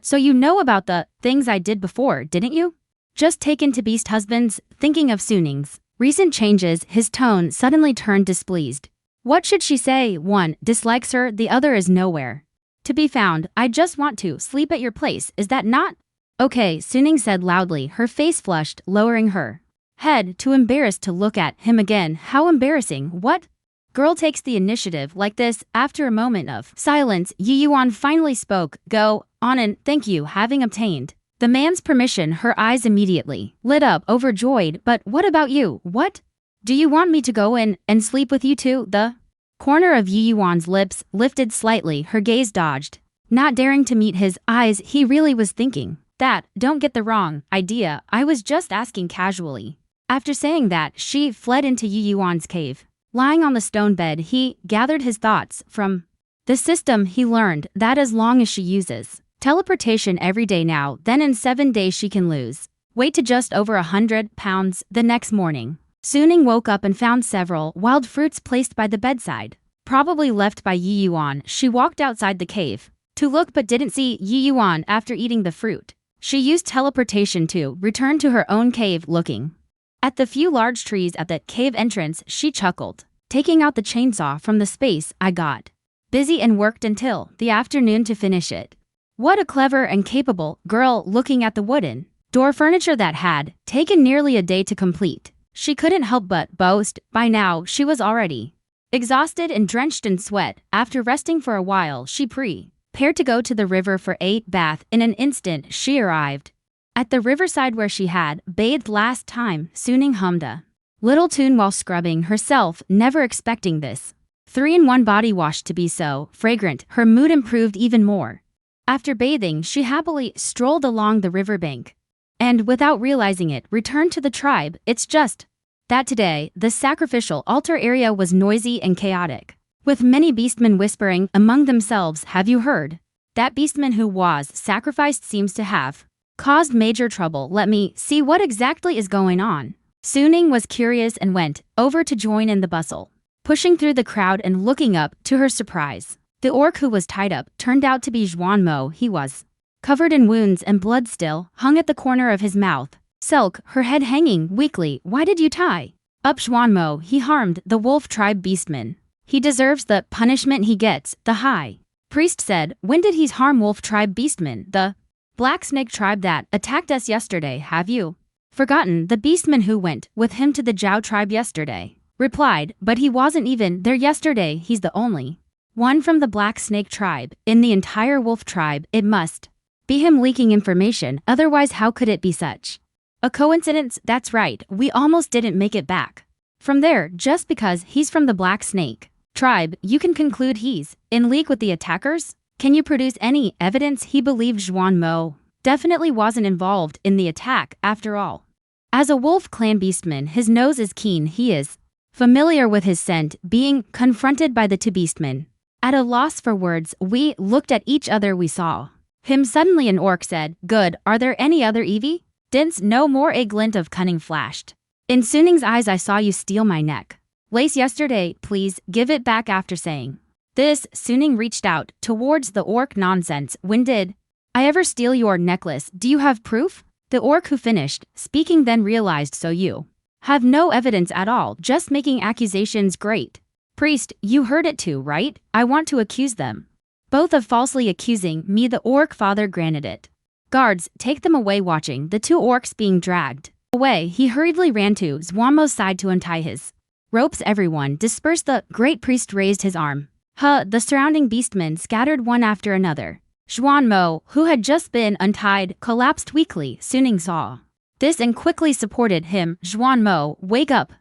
So you know about the things I did before, didn't you? Just taken to beast husbands. Thinking of Suning's recent changes, his tone suddenly turned displeased. What should she say? One dislikes her, the other is nowhere to be found. I just want to sleep at your place. Is that not okay? Suning said loudly, her face flushed, lowering her head, too embarrassed to look at him again. How embarrassing. What girl takes the initiative like this? After a moment of silence, Yi Yuan finally spoke. Go on and thank you. Having obtained the man's permission, her eyes immediately lit up, overjoyed. But what about you? What? Do you want me to go in and sleep with you too? The corner of Yi Yuan's lips lifted slightly, her gaze dodged, not daring to meet his eyes. He really was thinking that. Don't get the wrong idea, I was just asking casually. After saying that, she fled into Yi Yuan's cave. Lying on the stone bed, he gathered his thoughts. From the system, he learned that as long as she uses teleportation every day now, then in 7 days she can lose weight to just over 100 pounds. The next morning, Suning woke up and found several wild fruits placed by the bedside, probably left by Yi Yuan. She walked outside the cave to look but didn't see Yi Yuan. After eating the fruit, she used teleportation to return to her own cave. Looking at the few large trees at the cave entrance, she chuckled. Taking out the chainsaw from the space, I got busy and worked until the afternoon to finish it. What a clever and capable girl. Looking at the wooden door furniture that had taken nearly a day to complete, she couldn't help but boast. By now, she was already Exhausted and drenched in sweat, after resting for a while, she prepared to go to the river for a bath. In an instant, she arrived at the riverside where she had bathed last time. Suning hummed a little tune while scrubbing herself, never expecting this 3-in-1 body wash to be so fragrant. Her mood improved even more. After bathing, she happily strolled along the riverbank and, without realizing it, returned to the tribe. It's just that today, the sacrificial altar area was noisy and chaotic, with many beastmen whispering among themselves. Have you heard? That beastman who was sacrificed seems to have caused major trouble. Let me see what exactly is going on. Suning was curious and went over to join in the bustle. Pushing through the crowd and looking up, to her surprise, the orc who was tied up turned out to be Xuan Mo. He was covered in wounds and blood still hung at the corner of his mouth. Silk, her head hanging weakly. Why did you tie up Xuan Mo? He harmed the wolf tribe beastman. He deserves the punishment he gets, the high priest said. When did he harm wolf tribe beastman? The black snake tribe that attacked us yesterday. Have you forgotten the beastman who went with him to the Zhao tribe yesterday? Replied, but he wasn't even there yesterday. He's the only one from the black snake tribe in the entire wolf tribe. It must be him leaking information, otherwise how could it be such a coincidence? That's right, we almost didn't make it back from there. Just because he's from the black snake tribe, you can conclude he's in league with the attackers? Can you produce any evidence? He believed Xuan Mo definitely wasn't involved in the attack after all. As a wolf clan beastman, his nose is keen. He is familiar with his scent. Being confronted by the two beastmen, at a loss for words, we looked at each other. We saw him. Suddenly an orc said, good, are there any other evidence? No more. A glint of cunning flashed in Suning's eyes. I saw you steal my neck lace yesterday. Please give it back. After saying this, Suning reached out towards the orc. Nonsense. When did I ever steal your necklace? Do you have proof? The orc who finished speaking then realized, so you have no evidence at all, just making accusations. Great priest, you heard it too, right? I want to accuse them both of falsely accusing me. The orc father granted it. Guards, take them away. Watching the two orcs being dragged away, he hurriedly ran to Xuan Mo's side to untie his ropes. Everyone dispersed. The great priest raised his arm. The surrounding beastmen scattered one after another. Xuan Mo, who had just been untied, collapsed weakly. Suning saw this and quickly supported him. Xuan Mo, wake up.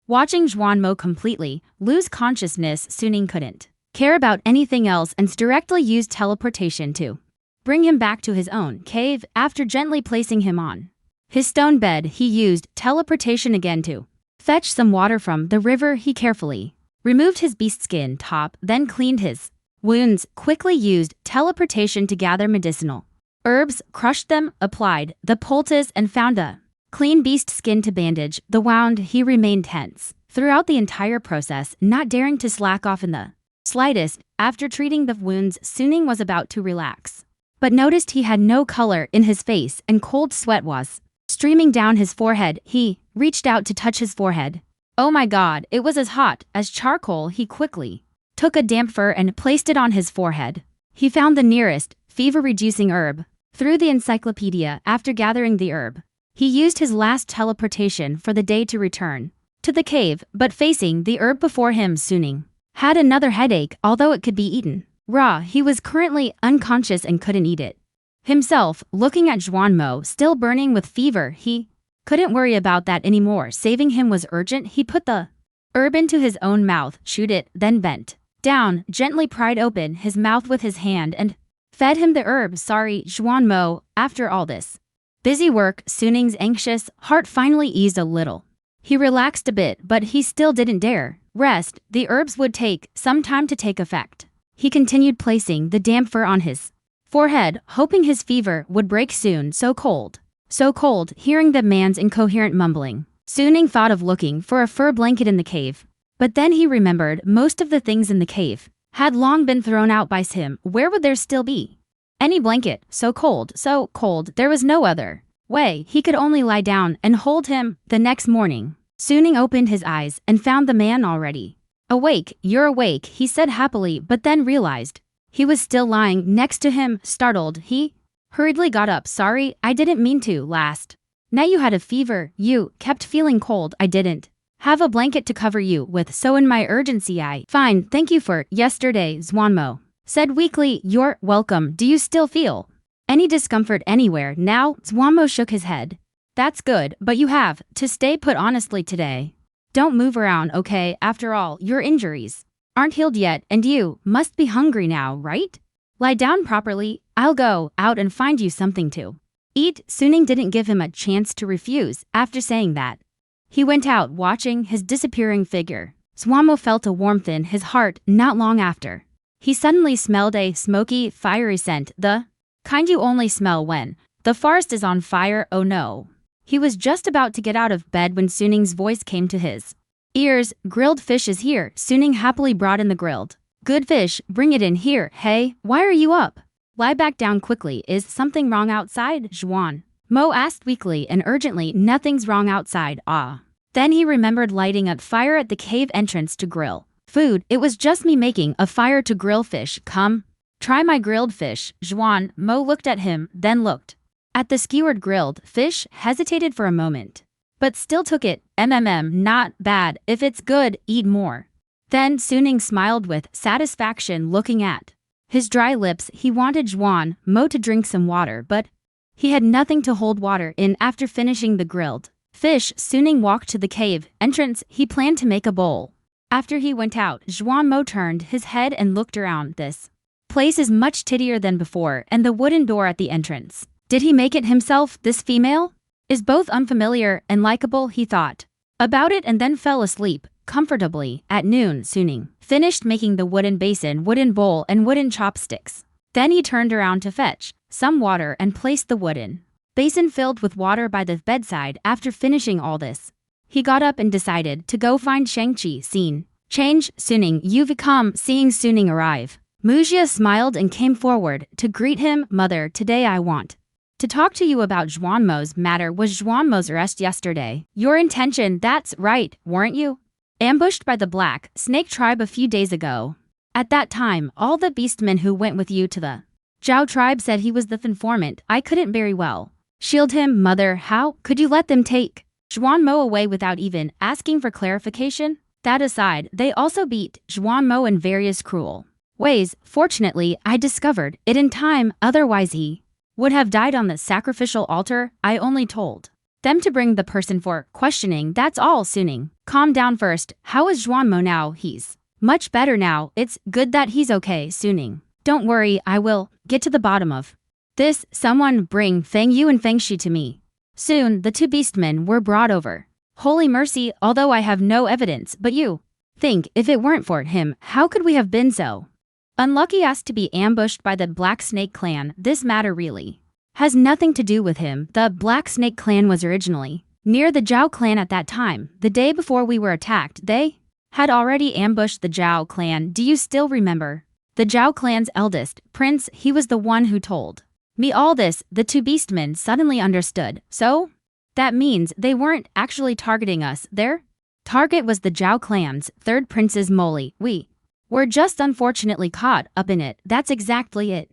Watching Xuan Mo completely lose consciousness, Suning couldn't care about anything else and directly used teleportation to bring him back to his own cave. After gently placing him on his stone bed, he used teleportation again to fetch some water from the river. He carefully removed his beast skin top, then cleaned his wounds, quickly used teleportation to gather medicinal herbs, crushed them, applied the poultice, and found a clean beast skin to bandage the wound. He remained tense throughout the entire process, not daring to slack off in the slightest. After treating the wounds, Suning was about to relax, but noticed he had no color in his face and cold sweat was streaming down his forehead. He reached out to touch his forehead. Oh my god, it was as hot as charcoal. He quickly took a damp fur and placed it on his forehead. He found the nearest fever-reducing herb through the encyclopedia. After gathering the herb, he used his last teleportation for the day to return to the cave, but facing the herb before him, Suning had another headache. Although it could be eaten raw, he was currently unconscious and couldn't eat it himself. Looking at Xuan Mo, still burning with fever, he couldn't worry about that anymore. Saving him was urgent. He put the herb into his own mouth, chewed it, then bent down, gently pried open his mouth with his hand and fed him the herb. Sorry, Xuan Mo, after all this busy work. Suning's anxious heart finally eased a little. He relaxed a bit, but he still didn't dare rest. The herbs would take some time to take effect. He continued placing the damp fur on his forehead, hoping his fever would break soon. So cold. Hearing the man's incoherent mumbling, Suning thought of looking for a fur blanket in the cave. But then he remembered most of the things in the cave had long been thrown out by him. Where would there still be any blanket? So cold, there was no other way. He could only lie down and hold him. The next morning, Suning opened his eyes and found the man already awake. You're awake, he said happily, but then realized he was still lying next to him. Startled, he hurriedly got up. Sorry, I didn't mean to. Last night you had a fever. You kept feeling cold. I didn't Have a blanket to cover you with, so in my urgency I— Fine, thank you for yesterday, Xuan Mo said weakly. You're welcome. Do you still feel any discomfort anywhere now? Xuan Mo shook his head. That's good, but you have to stay put honestly today. Don't move around, okay? After all, your injuries aren't healed yet, and you must be hungry now, right? Lie down properly. I'll go out and find you something to eat. Suning didn't give him a chance to refuse. After saying that, he went out, watching his disappearing figure. Xuan Mo felt a warmth in his heart. Not long after, he suddenly smelled a smoky, fiery scent, the kind you only smell when the forest is on fire. Oh no. He was just about to get out of bed when Suning's voice came to his ears. Grilled fish is here. Suning happily brought in the grilled good fish. Bring it in here. Hey, why are you up? Lie back down quickly. Is something wrong outside? Xuan Mo asked weakly and urgently. Nothing's wrong outside. Ah. Then he remembered lighting a fire at the cave entrance to grill food. It was just me making a fire to grill fish. Come, try my grilled fish. Xuan Mo looked at him, then looked at the skewered grilled fish, hesitated for a moment, but still took it. Not bad. If it's good, eat more. Then Suning smiled with satisfaction, looking at his dry lips. He wanted Xuan Mo to drink some water, but he had nothing to hold water in. After finishing the grilled fish, Suning walked to the cave entrance. He planned to make a bowl. After he went out, Xuan Mo turned his head and looked around. This place is much tittier than before, and the wooden door at the entrance. Did he make it himself? This female is both unfamiliar and likable. He thought about it and then fell asleep comfortably. At noon, Suning finished making the wooden basin, wooden bowl, and wooden chopsticks. Then he turned around to fetch some water and placed the wooden basin filled with water by the bedside. After finishing all this, he got up and decided to go find Shang-Chi. Scene change. Suning, you've come. Seeing Suning arrive, Mujia smiled and came forward to greet him. Mother, today I want to talk to you about Xuan Mo's matter. Was Xuan Mo's arrest yesterday your intention? That's right, weren't you ambushed by the Black Snake tribe a few days ago? At that time, all the beastmen who went with you to the Zhao tribe said he was the informant. I couldn't very well shield him. Mother, how could you let them take Xuan Mo away without even asking for clarification? That aside, they also beat Xuan Mo in various cruel ways. Fortunately, I discovered it in time, otherwise he would have died on the sacrificial altar. I only told them to bring the person for questioning, that's all. Suning, calm down first. How is Xuan Mo now? He's much better now. It's good that he's okay. Suning, don't worry, I will get to the bottom of this. Someone bring Feng Yu and Feng Shi to me. Soon, the two beastmen were brought over. Holy mercy, although I have no evidence, but you think if it weren't for him, how could we have been so unlucky as to be ambushed by the Black Snake clan? This matter really has nothing to do with him. The Black Snake clan was originally near the Zhao clan at that time. The day before we were attacked, they had already ambushed the Zhao clan. Do you still remember? The Zhao clan's eldest prince, he was the one who told me all this. The two beastmen suddenly understood. So? That means they weren't actually targeting us. Their target was the Zhao clan's third prince's MoLi. We were just unfortunately caught up in it. That's exactly it.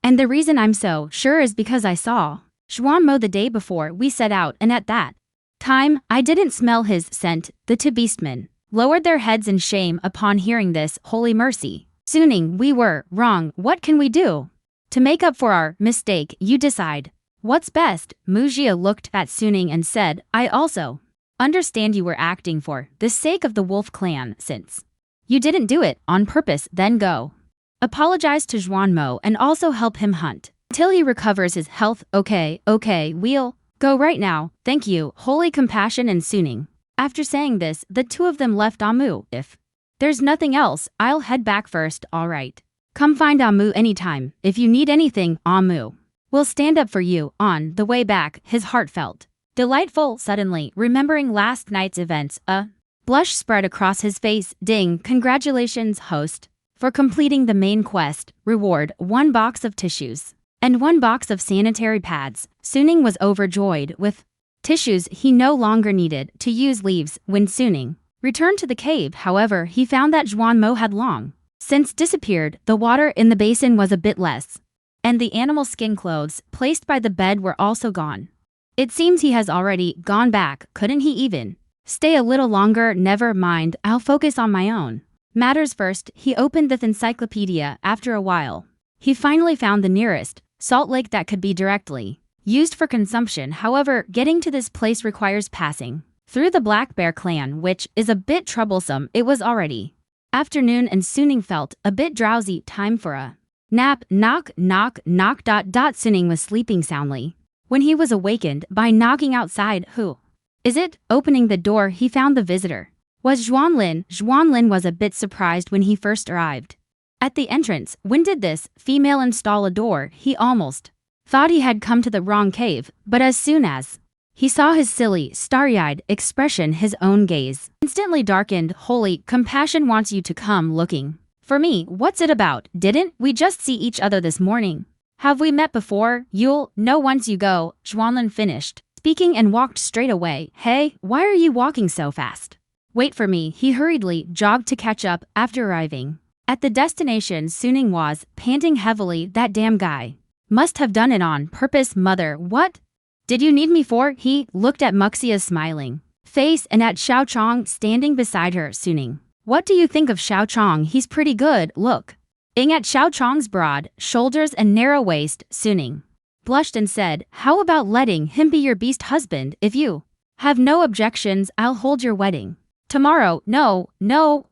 And the reason I'm so sure is because I saw Xuan Mo the day before we set out, and at that time, I didn't smell his scent. The two beastmen lowered their heads in shame upon hearing this. Holy mercy. Suning, we were wrong. What can we do to make up for our mistake? You decide what's best. Mujia looked at Suning and said, I also understand you were acting for the sake of the Wolf clan. Since you didn't do it on purpose, then go apologize to Xuan Mo and also help him hunt till he recovers his health. Okay, we'll go right now. Thank you, Holy Compassion and Suning. After saying this, the two of them left Amu. If there's nothing else, I'll head back first. Alright. Come find Amu anytime. If you need anything, Amu will stand up for you. On the way back, his heart felt delightful. Suddenly, remembering last night's events, a blush spread across his face. Ding, congratulations, host, for completing the main quest. Reward, 1 box of tissues and 1 box of sanitary pads. Suning was overjoyed. With tissues, he no longer needed to use leaves. When Suning returned to the cave, however, he found that Xuan Mo had long since disappeared. The water in the basin was a bit less, and the animal skin clothes placed by the bed were also gone. It seems he has already gone back. Couldn't he even Stay a little longer, never mind, I'll focus on my own matters first. He opened the encyclopedia. After a while, he finally found the nearest salt lake that could be directly used for consumption. However, getting to this place requires passing through the Black Bear clan, which is a bit troublesome. It was already afternoon and Suning felt a bit drowsy. Time for a nap. Knock, knock, knock. Suning was sleeping soundly when he was awakened by knocking outside. Who is it? Opening the door, he found the visitor was Xuan Lin. Xuan Lin was a bit surprised when he first arrived at the entrance. When did this female install a door? He almost thought he had come to the wrong cave, but as soon as he saw his silly, starry-eyed expression, his own gaze instantly darkened. Holy compassion wants you to come looking for me. What's it about? Didn't we just see each other this morning? Have we met before? You'll know once you go. Xuanlin finished speaking and walked straight away. Hey, why are you walking so fast? Wait for me. He hurriedly jogged to catch up. After arriving at the destination, Suning was panting heavily. That damn guy must have done it on purpose. Mother, what did you need me for? He looked at Muxia's smiling face and at Xiao Chong standing beside her. Suning, what do you think of Xiao Chong? He's pretty good look. Ing at Xiao Chong's broad shoulders and narrow waist. Suning blushed and said, how about letting him be your beast husband? If you have no objections, I'll hold your wedding tomorrow. No,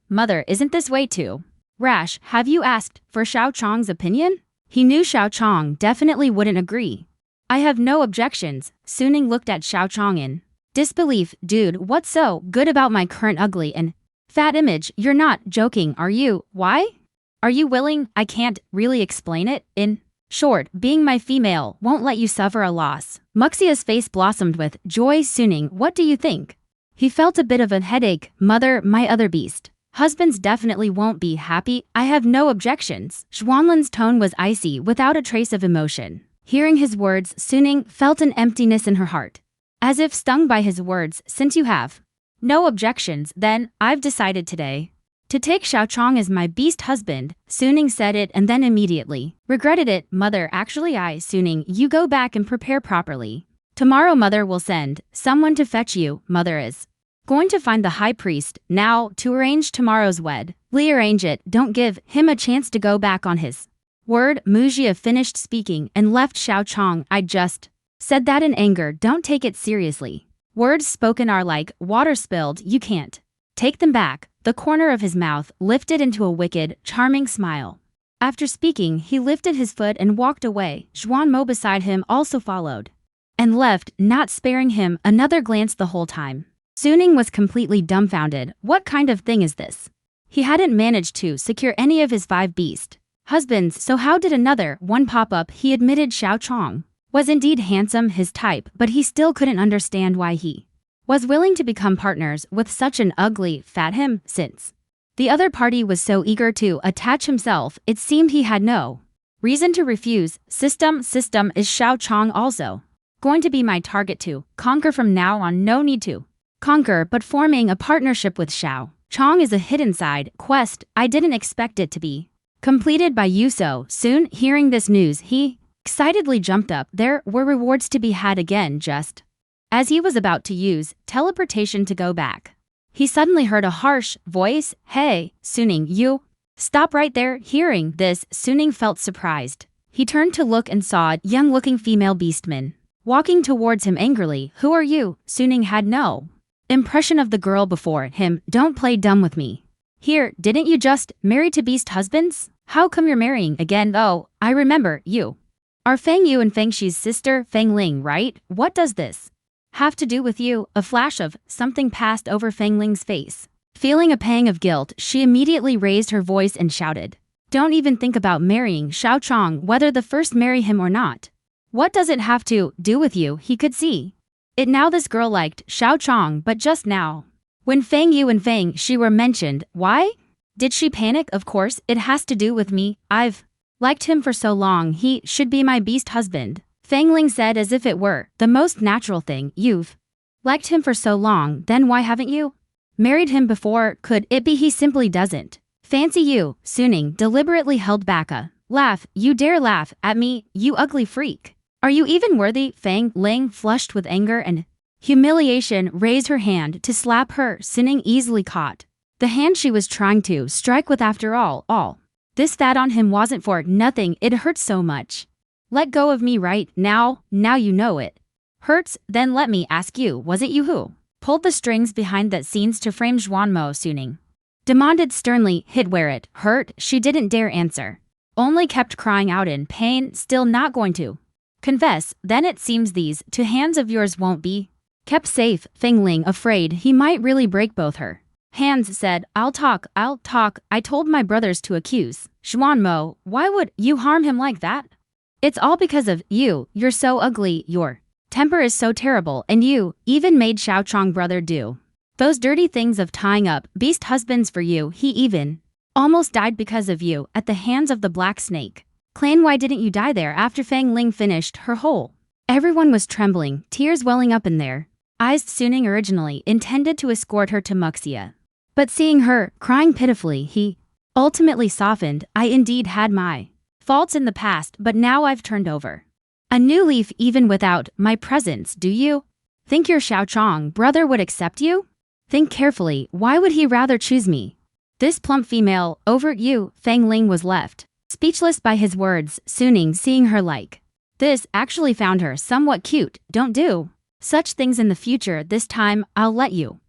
mother, isn't this way too rash? Have you asked for Xiao Chong's opinion? He knew Xiao Chong definitely wouldn't agree. I have no objections. Suning looked at Xiao Chong in disbelief. Dude, what's so good about my current ugly and fat image? You're not joking, are you? Why are you willing? I can't really explain it. In short, being my female won't let you suffer a loss. Muxia's face blossomed with joy. Suning, what do you think? He felt a bit of a headache. Mother, my other beast husbands definitely won't be happy. I have no objections. Xuanlin's tone was icy without a trace of emotion. Hearing his words, Suning felt an emptiness in her heart, as if stung by his words. Since you have no objections, then I've decided today to take Xiao Chong as my beast husband. Suning said it and then immediately regretted it. Mother, actually Suning, you go back and prepare properly. Tomorrow mother will send someone to fetch you. Mother is going to find the high priest now to arrange tomorrow's wed. Arrange it. Don't give him a chance to go back on his word. Mujia finished speaking and left Xiao Chong. I just said that in anger. Don't take it seriously. Words spoken are like water spilled. You can't take them back. The corner of his mouth lifted into a wicked, charming smile. After speaking, he lifted his foot and walked away. Xuan Mo beside him also followed and left, not sparing him another glance the whole time. Suning was completely dumbfounded. What kind of thing is this? He hadn't managed to secure any of his 5 beast husbands, so how did another one pop up? He admitted Xiao Chong was indeed handsome, his type, but he still couldn't understand why he was willing to become partners with such an ugly, fat him. Since the other party was so eager to attach himself, it seemed he had no reason to refuse. System, is Xiao Chong also going to be my target to conquer from now on? No need to conquer, but forming a partnership with Xiao Chong is a hidden side quest. I didn't expect it to be completed by you so soon. Hearing this news, he excitedly jumped up. There were rewards to be had again. Just as he was about to use teleportation to go back, he suddenly heard a harsh voice. Hey, Suning, you stop right there. Hearing this, Suning felt surprised. He turned to look and saw a young-looking female beastman walking towards him angrily. Who are you? Suning had no impression of the girl before him. Don't play dumb with me. Here, didn't you just marry to beast husbands? How come you're marrying again? Oh, I remember, you are Fang Yu and Fang Shi's sister, Fang Ling, right? What does this have to do with you? A flash of something passed over Fang Ling's face. Feeling a pang of guilt, she immediately raised her voice and shouted, don't even think about marrying Xiao Chong, whether the first marry him or not. What does it have to do with you? He could see it now. This girl liked Xiao Chong, but just now, when Fang Yu and Fang Shi were mentioned, why did she panic? Of course, it has to do with me. I've liked him for so long. He should be my beast husband. Fang Ling said as if it were the most natural thing. You've liked him for so long, then why haven't you married him before? Could it be he simply doesn't fancy you? Suning deliberately held back a laugh. You dare laugh at me, you ugly freak? Are you even worthy? Fang Ling flushed with anger and Humiliation raised her hand to slap her, Suning easily caught the hand she was trying to strike with after all. This fat on him wasn't for nothing, it hurt so much. Let go of me right now you know it. Hurts, then let me ask you, was it you who pulled the strings behind that scenes to frame Xuan Mo? Suning demanded sternly, hit where it hurt. She didn't dare answer. Only kept crying out in pain, still not going to confess. Then it seems these two hands of yours won't be kept safe. Feng Ling, afraid he might really break both her hands, said, I'll talk. I told my brothers to accuse Xuan Mo. Why would you harm him like that? It's all because of you. You're so ugly, your temper is so terrible, and you even made Xiao Chong brother do those dirty things of tying up beast husbands for you. He even almost died because of you at the hands of the black snake clan. Why didn't you die there? After Feng Ling finished her whole, everyone was trembling, tears welling up in their eyes. Suning originally intended to escort her to Muxia, but seeing her crying pitifully, he ultimately softened. I indeed had my faults in the past, but now I've turned over a new leaf even without my presence. Do you think your Xiao Chong brother would accept you? Think carefully, why would he rather choose me, this plump female, over you? Feng Ling was left speechless by his words. Suning, seeing her like this, actually found her somewhat cute. Don't do such things in the future. This time, I'll let you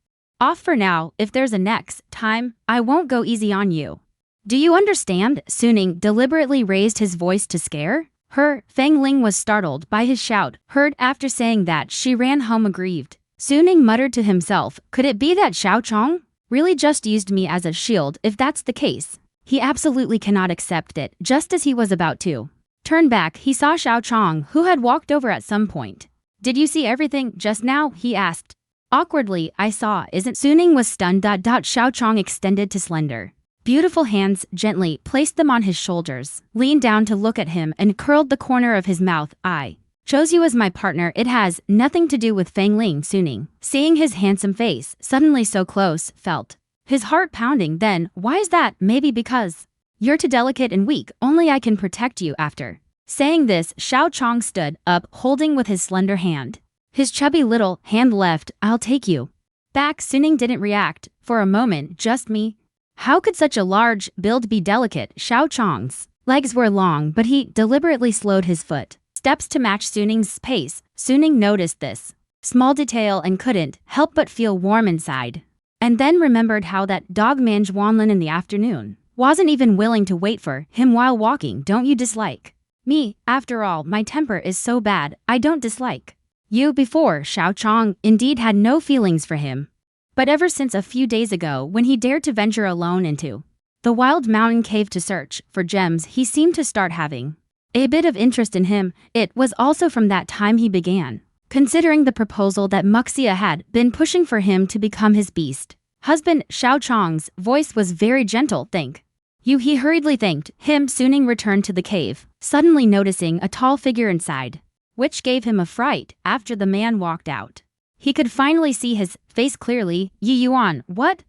off for now. If there's a next time, I won't go easy on you. Do you understand? Suning deliberately raised his voice to scare her. Feng Ling was startled by his shout. Heard after saying that, she ran home aggrieved. Suning muttered to himself, could it be that Xiao Chong really just used me as a shield? If that's the case, he absolutely cannot accept it. Just as he was about to turn back, he saw Xiao Chong, who had walked over at some point. Did you see everything just now? He asked awkwardly. I saw, isn't. Suning was stunned. Xiao Chong extended to slender, beautiful hands, gently placed them on his shoulders, leaned down to look at him, and curled the corner of his mouth. I chose you as my partner. It has nothing to do with Feng Ling. Suning, seeing his handsome face suddenly so close, felt his heart pounding. Then, why is that? Maybe because you're too delicate and weak. Only I can protect you. After saying this, Xiao Chong stood up, holding with his slender hand his chubby little hand left. I'll take you back. Suning didn't react for a moment. Just me? How could such a large build be delicate? Xiao Chong's legs were long, but he deliberately slowed his footsteps to match Suning's pace. Suning noticed this small detail and couldn't help but feel warm inside. And then remembered how that dog man Xuanlin in the afternoon wasn't even willing to wait for him while walking. Don't you dislike me? After all, my temper is so bad. I don't dislike you. Before, Xiao Chong indeed had no feelings for him. But ever since a few days ago, when he dared to venture alone into the wild mountain cave to search for gems, he seemed to start having a bit of interest in him. It was also from that time he began considering the proposal that Muxia had been pushing for him to become his beast husband. Xiao Chong's voice was very gentle. Thank you. He hurriedly thanked him. Suning returned to the cave, suddenly noticing a tall figure inside, which gave him a fright. After the man walked out, he could finally see his face clearly. Yi Yuan, what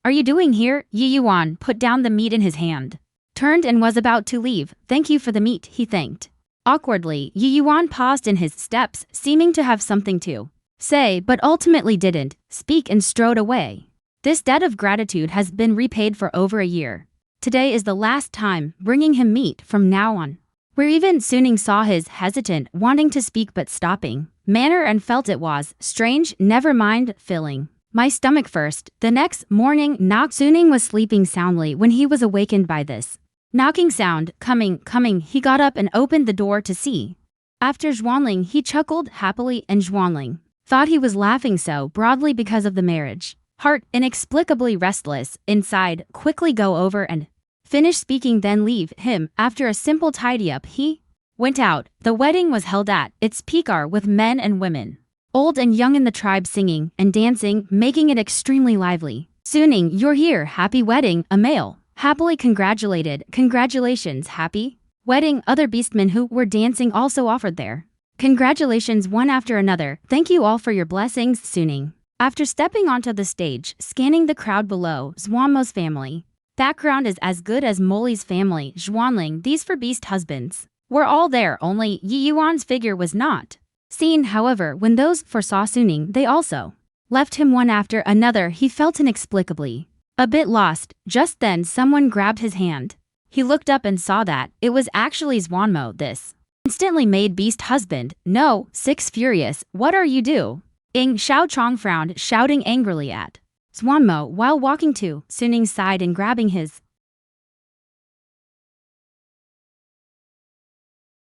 are you doing here? Yi Yuan put down the meat in his hand, turned and was about to leave. Thank you for the meat, he thanked awkwardly. Yi Yuan paused in his steps, seeming to have something to say, but ultimately didn't speak and strode away. This debt of gratitude has been repaid for over a year. Today is the last time bringing him meat from now on. Where even Suning saw his hesitant, wanting to speak but stopping manner and felt it was strange. Never mind, filling my stomach first. The next morning, Suning was sleeping soundly when he was awakened by this knocking sound. Coming. He got up and opened the door to see. After Xuanling, he chuckled happily, and Xuanling thought he was laughing so broadly because of the marriage. Heart, inexplicably restless inside, quickly go over and finish speaking, then leave him. After a simple tidy-up, he went out. The wedding was held at its peak hour, with men and women, old and young in the tribe, singing and dancing, making it extremely lively. Suning, you're here. Happy wedding, a male happily congratulated. Congratulations, happy wedding. Other beastmen who were dancing also offered their congratulations one after another. Thank you all for your blessings. Suning, after stepping onto the stage, scanning the crowd below. Xuan Mo's family background is as good as MoLi's family. Xuanling, these for beast husbands were all there, only Yi Yuan's figure was not. Scene, however, when those four saw Suning, they also left him one after another. He felt inexplicably a bit lost. Just then someone grabbed his hand. He looked up and saw that it was actually Xuan Mo. This instantly made Beast husband, no, six furious. What are you doing? Xiao Chong frowned, shouting angrily at Xuan Mo while walking to Suning's side and grabbing his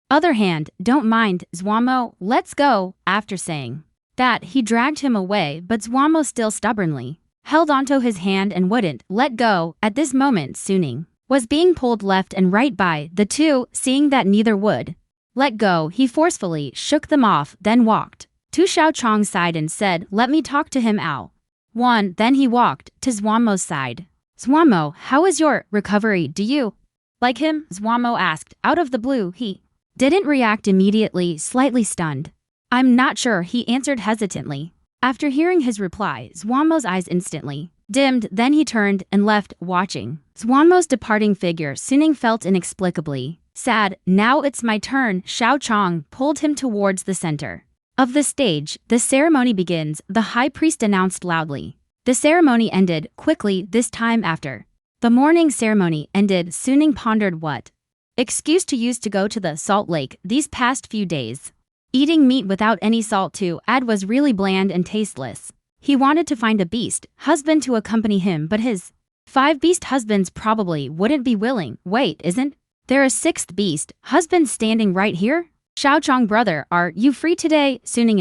other hand. Don't mind, Xuan Mo, let's go. After saying that, he dragged him away, but Xuan Mo still stubbornly held onto his hand and wouldn't let go. At this moment, Suning was being pulled left and right by the two. Seeing that neither would let go, he forcefully shook them off, then walked to Xiao Chong's side and said, let me talk to him out. Then he walked to Xuan Mo's side. Xuan Mo, how is your recovery? Do you like him? Xuan Mo asked. Out of the blue, he didn't react immediately, slightly stunned. I'm not sure, he answered hesitantly. After hearing his reply, Xuan Mo's eyes instantly dimmed, then he turned and left. Watching Xuan Mo's departing figure, Suning felt inexplicably sad. Now it's my turn. Xiao Chong pulled him towards the center of the stage. The ceremony begins, the high priest announced loudly. The ceremony ended quickly. This time, after the morning ceremony ended, Suning pondered what excuse to use to go to the salt lake these past few days. Eating meat without any salt to add was really bland and tasteless. He wanted to find a beast husband to accompany him, but his 5 beast husbands probably wouldn't be willing. Wait, isn't there a 6th beast husband standing right here? Xiao Chong, brother, are you free today? Suning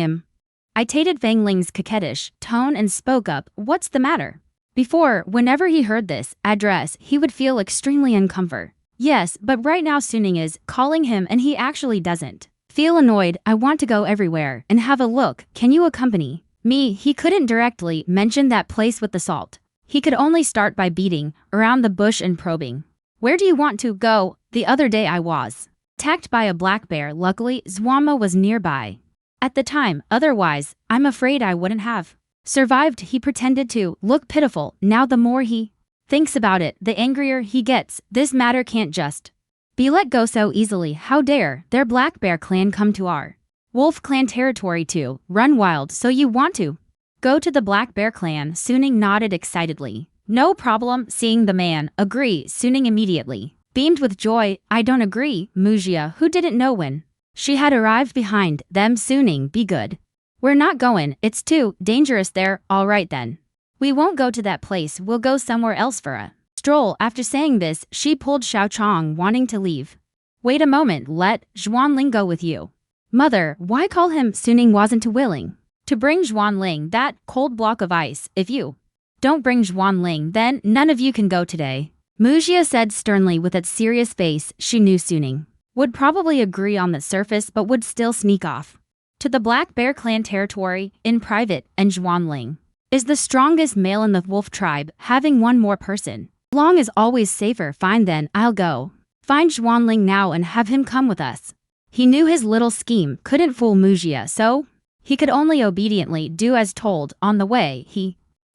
imitated Fang Ling's coquettish tone and spoke up. What's the matter? Before, whenever he heard this address, he would feel extremely uncomfortable. Yes, but right now Suning is calling him and he actually doesn't feel annoyed. I want to go everywhere and have a look. Can you accompany me? He couldn't directly mention that place with the salt. He could only start by beating around the bush and probing. Where do you want to go? The other day I was attacked by a black bear. Luckily, Xuan Mo was nearby at the time. Otherwise, I'm afraid I wouldn't have survived. He pretended to look pitiful. Now the more he thinks about it, the angrier he gets. This matter can't just be let go so easily. How dare their black bear clan come to our wolf clan territory to run wild? So you want to go to the black bear clan? Suning nodded excitedly. No problem. Seeing the man agree, Suning immediately beamed with joy. I don't agree. Mujia, who didn't know when she had arrived behind them, Suning, be good. We're not going. It's too dangerous there. All right then. We won't go to that place. We'll go somewhere else for a stroll. After saying this, she pulled Xiao Chong, wanting to leave. Wait a moment. Let Xuanling go with you. Mother, why call him? Suning wasn't willing to bring Xuanling that cold block of ice. If you don't bring Xuanling, then none of you can go today. Mujia said sternly with its serious face. She knew Suning would probably agree on the surface but would still sneak off to the Black Bear clan territory in private, and Xuanling is the strongest male in the wolf tribe. Having one more person along is always safer. Fine then, I'll go find Xuanling now and have him come with us. He knew his little scheme couldn't fool Mujia, so he could only obediently do as told. On the way,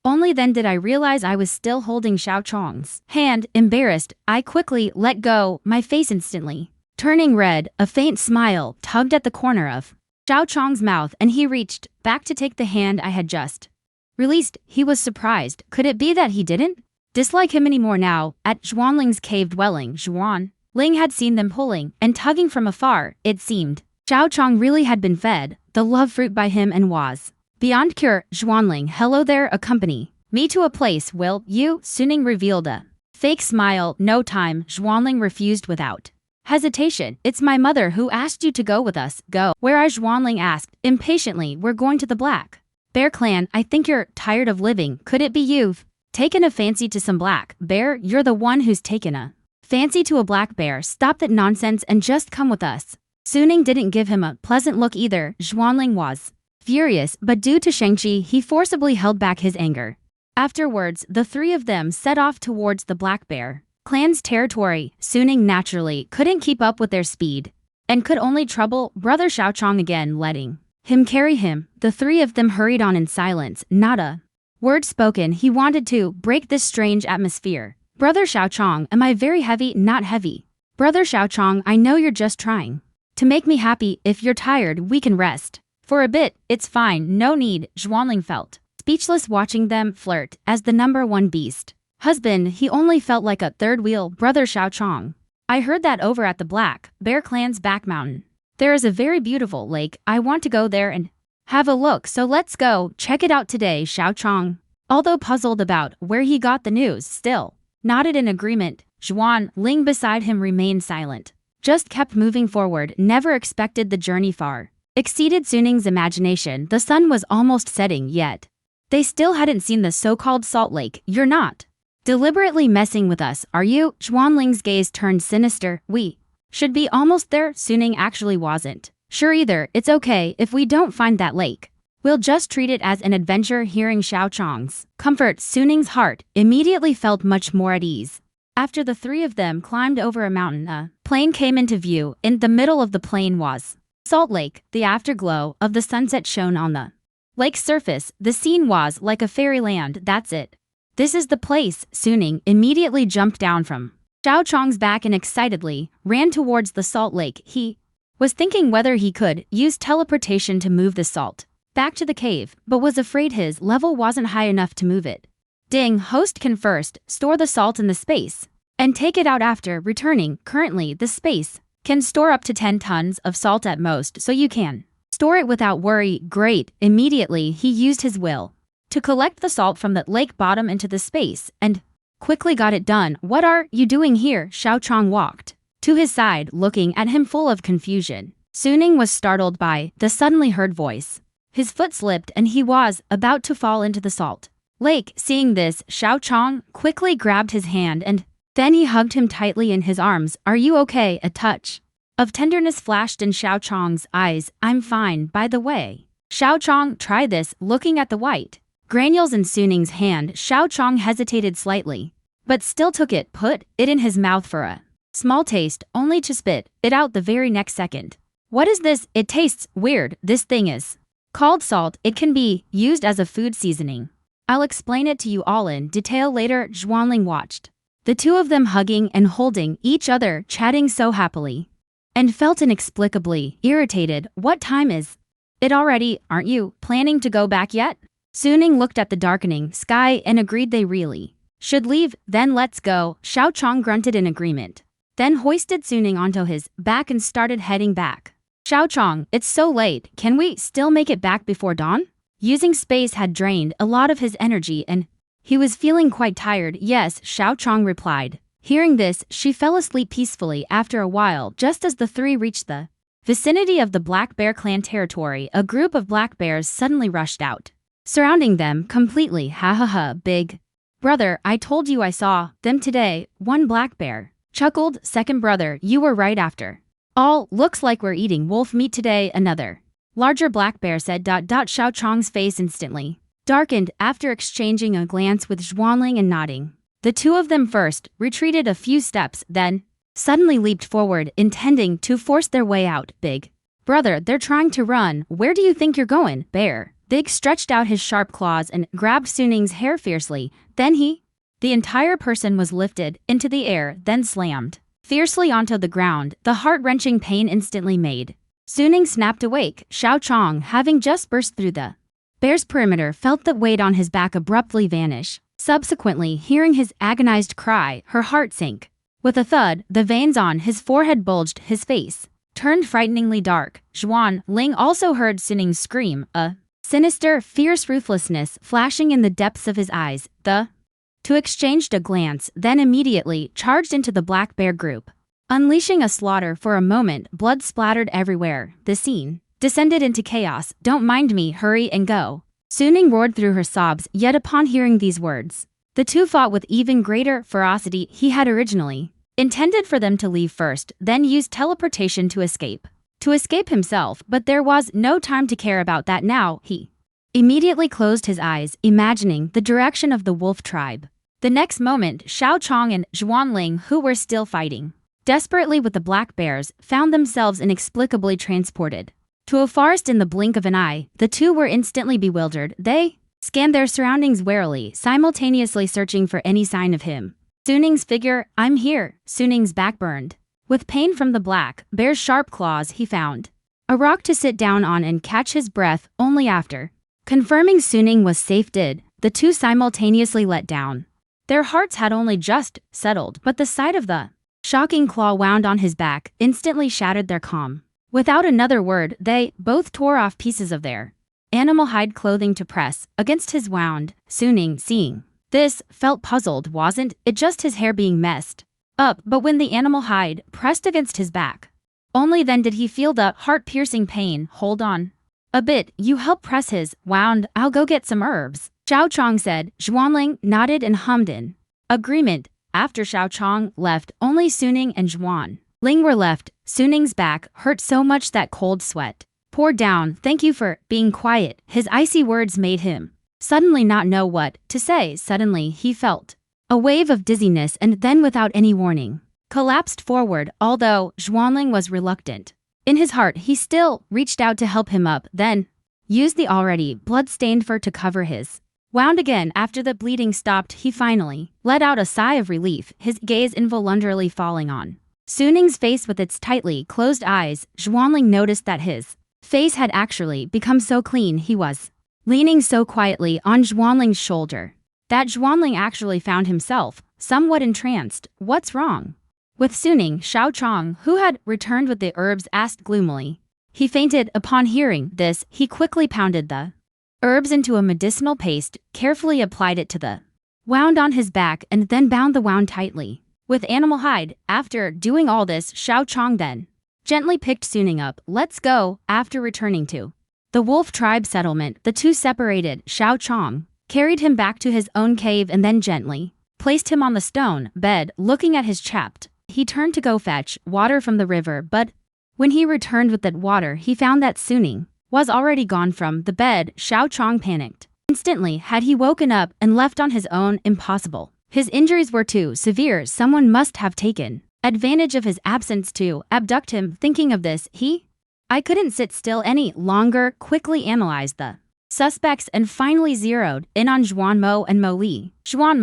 only then did I realize I was still holding Xiao Chong's hand. Embarrassed, I quickly let go, my face instantly turning red. A faint smile tugged at the corner of Xiao Chong's mouth, and he reached back to take the hand I had just released. He was surprised. Could it be that he didn't dislike him anymore now? At Xuanling's cave dwelling, Xuanling had seen them pulling and tugging from afar. It seemed Xiao Chong really had been fed the love fruit by him and was beyond cure. Xuanling, hello there, accompany me to a place, will you? Suning revealed a fake smile. No time. Xuanling refused without hesitation. It's my mother who asked you to go with us. Go. Where? Xuanling asked impatiently. We're going to the Black Bear clan. I think you're tired of living. Could it be you've taken a fancy to some black bear? You're the one who's taken a fancy to a black bear. Stop that nonsense and just come with us. Suning didn't give him a pleasant look either. Xuanling was furious, but due to Shang-Chi, he forcibly held back his anger. Afterwards, the three of them set off towards the Black Bear clan's territory. Suning naturally couldn't keep up with their speed and could only trouble brother Xiao Chong again, letting him carry him. The three of them hurried on in silence, not a word spoken. He wanted to break this strange atmosphere. Brother Xiao Chong, am I very heavy? Not heavy. Brother Xiao Chong, I know you're just trying to make me happy. If you're tired, we can rest For a bit, it's fine, no need, Xuanling felt. Speechless watching them flirt as the number one beast husband, he only felt like a third wheel brother Xiaochong. I heard that over at the Black Bear Clan's back mountain. There is a very beautiful lake. I want to go there and have a look, so let's go check it out today, Xiaochong. Although puzzled about where he got the news, still nodded in agreement. Xuanling beside him remained silent. Just kept moving forward, never expected the journey far exceeded Suning's imagination. The sun was almost setting yet they still hadn't seen the so-called Salt Lake. You're not deliberately messing with us, are you? Xuanling's gaze turned sinister. We should be almost there. Suning actually wasn't sure either. It's okay if we don't find that lake. We'll just treat it as an adventure. Hearing Xiaochong's comfort, Suning's heart immediately felt much more at ease. After the three of them climbed over a mountain, a plain came into view. In the middle of the plain was Salt Lake. The afterglow of the sunset shone on the lake's surface. The scene was like a fairyland. That's it. This is the place. Suning immediately jumped down from Xiaochong's back and excitedly ran towards the salt lake. He was thinking whether he could use teleportation to move the salt back to the cave, but was afraid his level wasn't high enough to move it. Ding, host can first store the salt in the space and take it out after returning. Currently, the space can store up to 10 tons of salt at most, so you can store it without worry. Great. Immediately, he used his will to collect the salt from the lake bottom into the space and quickly got it done. What are you doing here? Xiaochong walked to his side, looking at him full of confusion. Suning was startled by the suddenly heard voice. His foot slipped and he was about to fall into the salt lake. Seeing this, Xiaochong quickly grabbed his hand and then he hugged him tightly in his arms. Are you okay? A touch of tenderness flashed in Xiaochong's eyes. I'm fine, by the way. Xiaochong, try this. Looking at the white granules in Suning's hand, Xiaochong hesitated slightly, but still took it, put it in his mouth for a small taste, only to spit it out the very next second. What is this? It tastes weird. This thing is called salt. It can be used as a food seasoning. I'll explain it to you all in detail later. Xuanling watched the two of them hugging and holding each other, chatting so happily, and felt inexplicably irritated. What time is it already? Aren't you planning to go back yet? Suning looked at the darkening sky and agreed they really should leave. Then let's go. Xiaochong grunted in agreement, then hoisted Suning onto his back and started heading back. Xiaochong, it's so late. Can we still make it back before dawn? Using space had drained a lot of his energy and he was feeling quite tired. Yes, Xiaochong replied. Hearing this, she fell asleep peacefully. After a while, just as the three reached the vicinity of the Black Bear Clan territory, a group of black bears suddenly rushed out, surrounding them completely. Ha ha ha, big brother, I told you I saw them today. One black bear chuckled. Second brother, you were right after all. Looks like we're eating wolf meat today. Another larger black bear said. Xiaochong's face instantly darkened after exchanging a glance with Xuanling and nodding. The two of them first retreated a few steps, then suddenly leaped forward, intending to force their way out. Big brother, they're trying to run. Where do you think you're going? Bear Big stretched out his sharp claws and grabbed Suning's hair fiercely. Then the entire person was lifted into the air, then slammed fiercely onto the ground. The heart-wrenching pain instantly made Suning snapped awake. Xiaochong, having just burst through the bear's perimeter, felt the weight on his back abruptly vanish. Subsequently, hearing his agonized cry, her heart sank. With a thud, the veins on his forehead bulged. His face turned frighteningly dark. Xuanling also heard Suning's scream, a sinister, fierce ruthlessness flashing in the depths of his eyes. The two exchanged a glance, then immediately charged into the black bear group, unleashing a slaughter. For a moment, blood splattered everywhere. The scene descended into chaos. Don't mind me, hurry and go. Suning roared through her sobs, yet upon hearing these words, the two fought with even greater ferocity. He had originally intended for them to leave first, then use teleportation to escape himself, but there was no time to care about that now. He immediately closed his eyes, imagining the direction of the wolf tribe. The next moment, Xiaochong and Xuanling, who were still fighting desperately with the black bears, found themselves inexplicably transported to a forest in the blink of an eye. The two were instantly bewildered. They scanned their surroundings warily, simultaneously searching for any sign of him. Suning's figure. I'm here. Suning's back burned with pain from the black bear's sharp claws. He found a rock to sit down on and catch his breath. Only after confirming Suning was safe did the two simultaneously let down. Their hearts had only just settled, but the sight of the shocking claw wound on his back instantly shattered their calm. Without another word, they both tore off pieces of their animal hide clothing to press against his wound. Suning, seeing this, felt puzzled. Wasn't it just his hair being messed up? But when the animal hide pressed against his back, only then did he feel the heart-piercing pain. Hold on a bit, you help press his wound. I'll go get some herbs, Xiao Chong said. Xuanling nodded and hummed in agreement. After Xiao Chong left, only Suning and Xuanling were left. Suning's back hurt so much that cold sweat poured down. Thank you for being quiet. His icy words made him suddenly not know what to say. Suddenly he felt a wave of dizziness and then, without any warning, collapsed forward. Although Xuanling was reluctant, in his heart he still reached out to help him up, then used the already blood-stained fur to cover his wound again. After the bleeding stopped, he finally let out a sigh of relief, his gaze involuntarily falling on Suning's face with its tightly closed eyes. Xuanling noticed that his face had actually become so clean. He was leaning so quietly on Xuanling's shoulder that Xuanling actually found himself somewhat entranced. What's wrong with Suning? Xiao Chong, who had returned with the herbs, asked gloomily. He fainted. Upon hearing this, he quickly pounded the herbs into a medicinal paste, carefully applied it to the wound on his back, and then bound the wound tightly with animal hide. After doing all this, Xiao Chong then gently picked Suning up. Let's go. After returning to the wolf tribe settlement, the two separated. Xiao Chong carried him back to his own cave and then gently placed him on the stone bed. Looking at his chapped, he turned to go fetch water from the river, but when he returned with that water, he found that Suning was already gone from the bed. Xiao Chong panicked instantly. Had he woken up and left on his own? Impossible. His injuries were too severe. Someone must have taken advantage of his absence to abduct him. Thinking of this, I couldn't sit still any longer. Quickly analyzed the suspects and finally zeroed in on Xuan Mo and MoLi. Xuan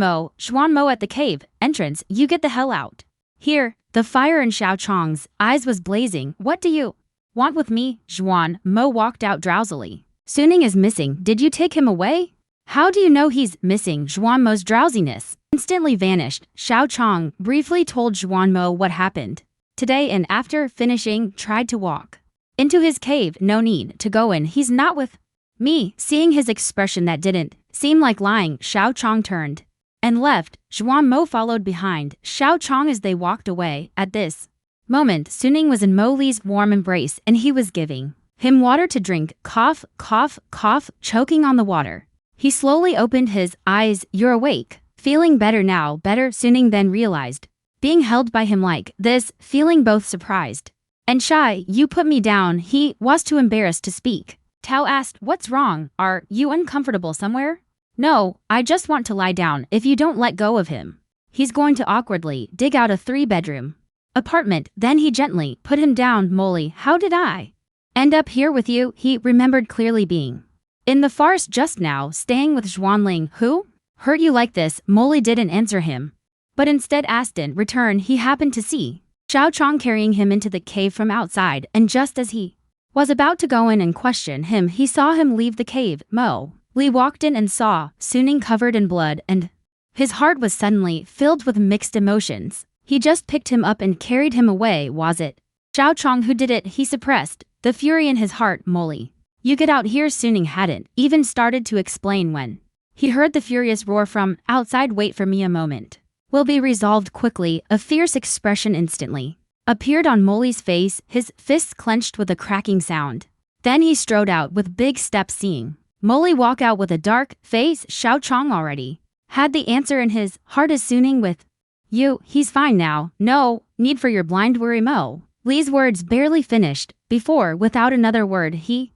Mo at the cave entrance. You get the hell out here. The fire in Xiao Chong's eyes was blazing. What do you want with me? Xuan Mo walked out drowsily. Suning is missing. Did you take him away? How do you know he's missing? Xuan Mo's drowsiness instantly vanished. Xiao Chong briefly told Xuan Mo what happened today, and after finishing, tried to walk into his cave. No need to go in. He's not with me. Seeing his expression that didn't seem like lying, Xiao Chong turned and left. Xuan Mo followed behind Xiao Chong as they walked away. At this moment, Suning was in MoLi's warm embrace and he was giving him water to drink. Cough, cough, cough, choking on the water. He slowly opened his eyes. You're awake. Feeling better now? Better. Suning then realized being held by him like this, feeling both surprised and shy. You put me down. He was too embarrassed to speak. Tao asked, what's wrong? Are you uncomfortable somewhere? No, I just want to lie down. If you don't let go of him, he's going to awkwardly dig out a 3-bedroom apartment. Then he gently put him down. MoLi, how did I end up here with you? He remembered clearly being in the forest just now, staying with Xuanling. Who hurt you like this? MoLi didn't answer him, but instead asked in return. He happened to see Xiao Chong carrying him into the cave from outside, and just as he was about to go in and question him, he saw him leave the cave. MoLi walked in and saw Suning covered in blood, and his heart was suddenly filled with mixed emotions. He just picked him up and carried him away. Was it Xiao Chong who did it? He suppressed the fury in his heart. MoLi, you get out here. Suning hadn't even started to explain when he heard the furious roar from outside. Wait for me a moment. Will be resolved quickly. A fierce expression instantly appeared on MoLi's face, his fists clenched with a cracking sound. Then he strode out with big steps. Seeing MoLi walk out with a dark face, Xiao Chong already had the answer in his heart. Is Suning with you? He's fine now. No need for your blind worry. MoLi's words barely finished before, without another word, he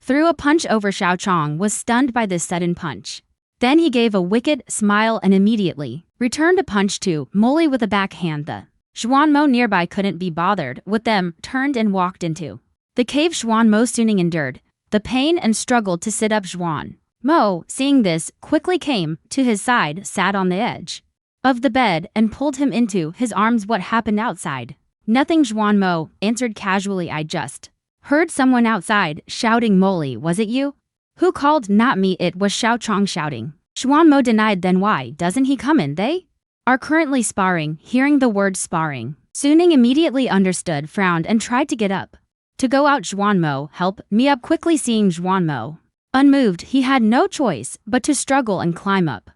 threw a punch over. Xiao Chong was stunned by this sudden punch. Then he gave a wicked smile and immediately returned a punch to MoLi with a backhand. The Xuan Mo nearby couldn't be bothered with them, turned and walked into the cave. Xuan Mo Suning endured the pain and struggled to sit up. Xuan Mo, seeing this, quickly came to his side, sat on the edge of the bed, and pulled him into his arms. What happened outside? Nothing, Xuan Mo answered casually. I just Heard someone outside shouting MoLi, was it you? Who called? Not me, it was Xiao Chong shouting. Xuan Mo denied. Then why doesn't he come in? They are currently sparring. Hearing the word sparring, Suning immediately understood, frowned and tried to get up. To go out. Xuan Mo, help me up quickly. Seeing Xuan Mo unmoved, he had no choice but to struggle and climb up.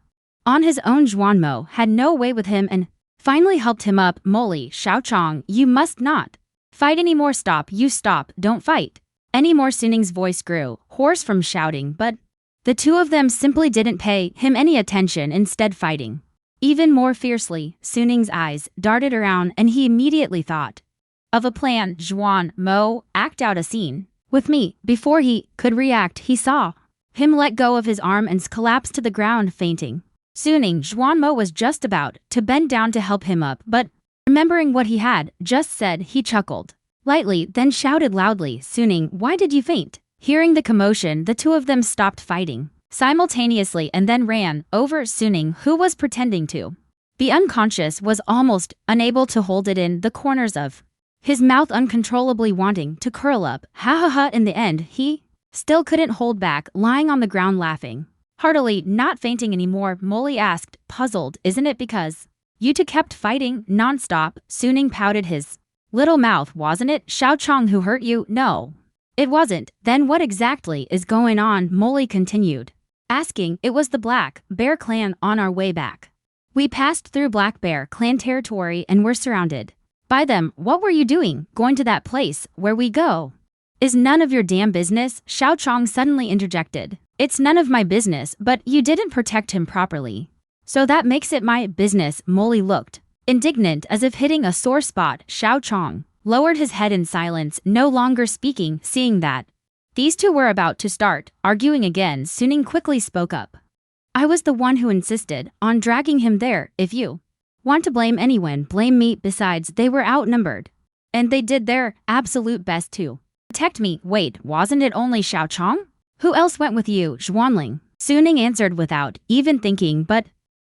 On his own, Xuan Mo had no way with him and finally helped him up. MoLi, Xiao Chong, you must not fight anymore. Stop, you stop, don't fight anymore. Suning's voice grew hoarse from shouting, but the two of them simply didn't pay him any attention, instead fighting even more fiercely. Suning's eyes darted around and he immediately thought of a plan. Xuan Mo, act out a scene with me. Before he could react, he saw him let go of his arm and collapse to the ground, fainting. Suning, Xuan Mo was just about to bend down to help him up, but remembering what he had just said, he chuckled lightly, then shouted loudly, Suning, why did you faint? Hearing the commotion, the two of them stopped fighting simultaneously and then ran over. Suning, who was pretending to be unconscious, was almost unable to hold it in the corners of his mouth, uncontrollably wanting to curl up. Ha ha ha. In the end, he still couldn't hold back, lying on the ground laughing heartily. Not fainting anymore? MoLi asked, puzzled. Isn't it because you two kept fighting non-stop? Suning pouted his little mouth. Wasn't it Xiao Chong who hurt you? No, it wasn't. Then what exactly is going on? MoLi continued, asking. It was the Black Bear clan. On our way back, we passed through Black Bear clan territory and were surrounded by them. What were you doing? Going to that place where we go is none of your damn business, Xiao Chong suddenly interjected. It's none of my business, but you didn't protect him properly, so that makes it my business. MoLi looked indignant, as if hitting a sore spot. Xiao Chong lowered his head in silence, no longer speaking. Seeing that these two were about to start arguing again, Suning quickly spoke up. I was the one who insisted on dragging him there. If you want to blame anyone, blame me. Besides, they were outnumbered, and they did their absolute best to protect me. Wait, wasn't it only Xiao Chong? Who else went with you? Xuanling, Suning answered without even thinking, but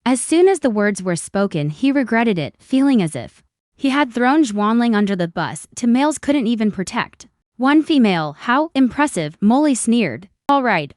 as soon as the words were spoken, he regretted it, feeling as if he had thrown Xuanling under the bus. Two males couldn't even protect one female. How impressive, MoLi sneered. All right,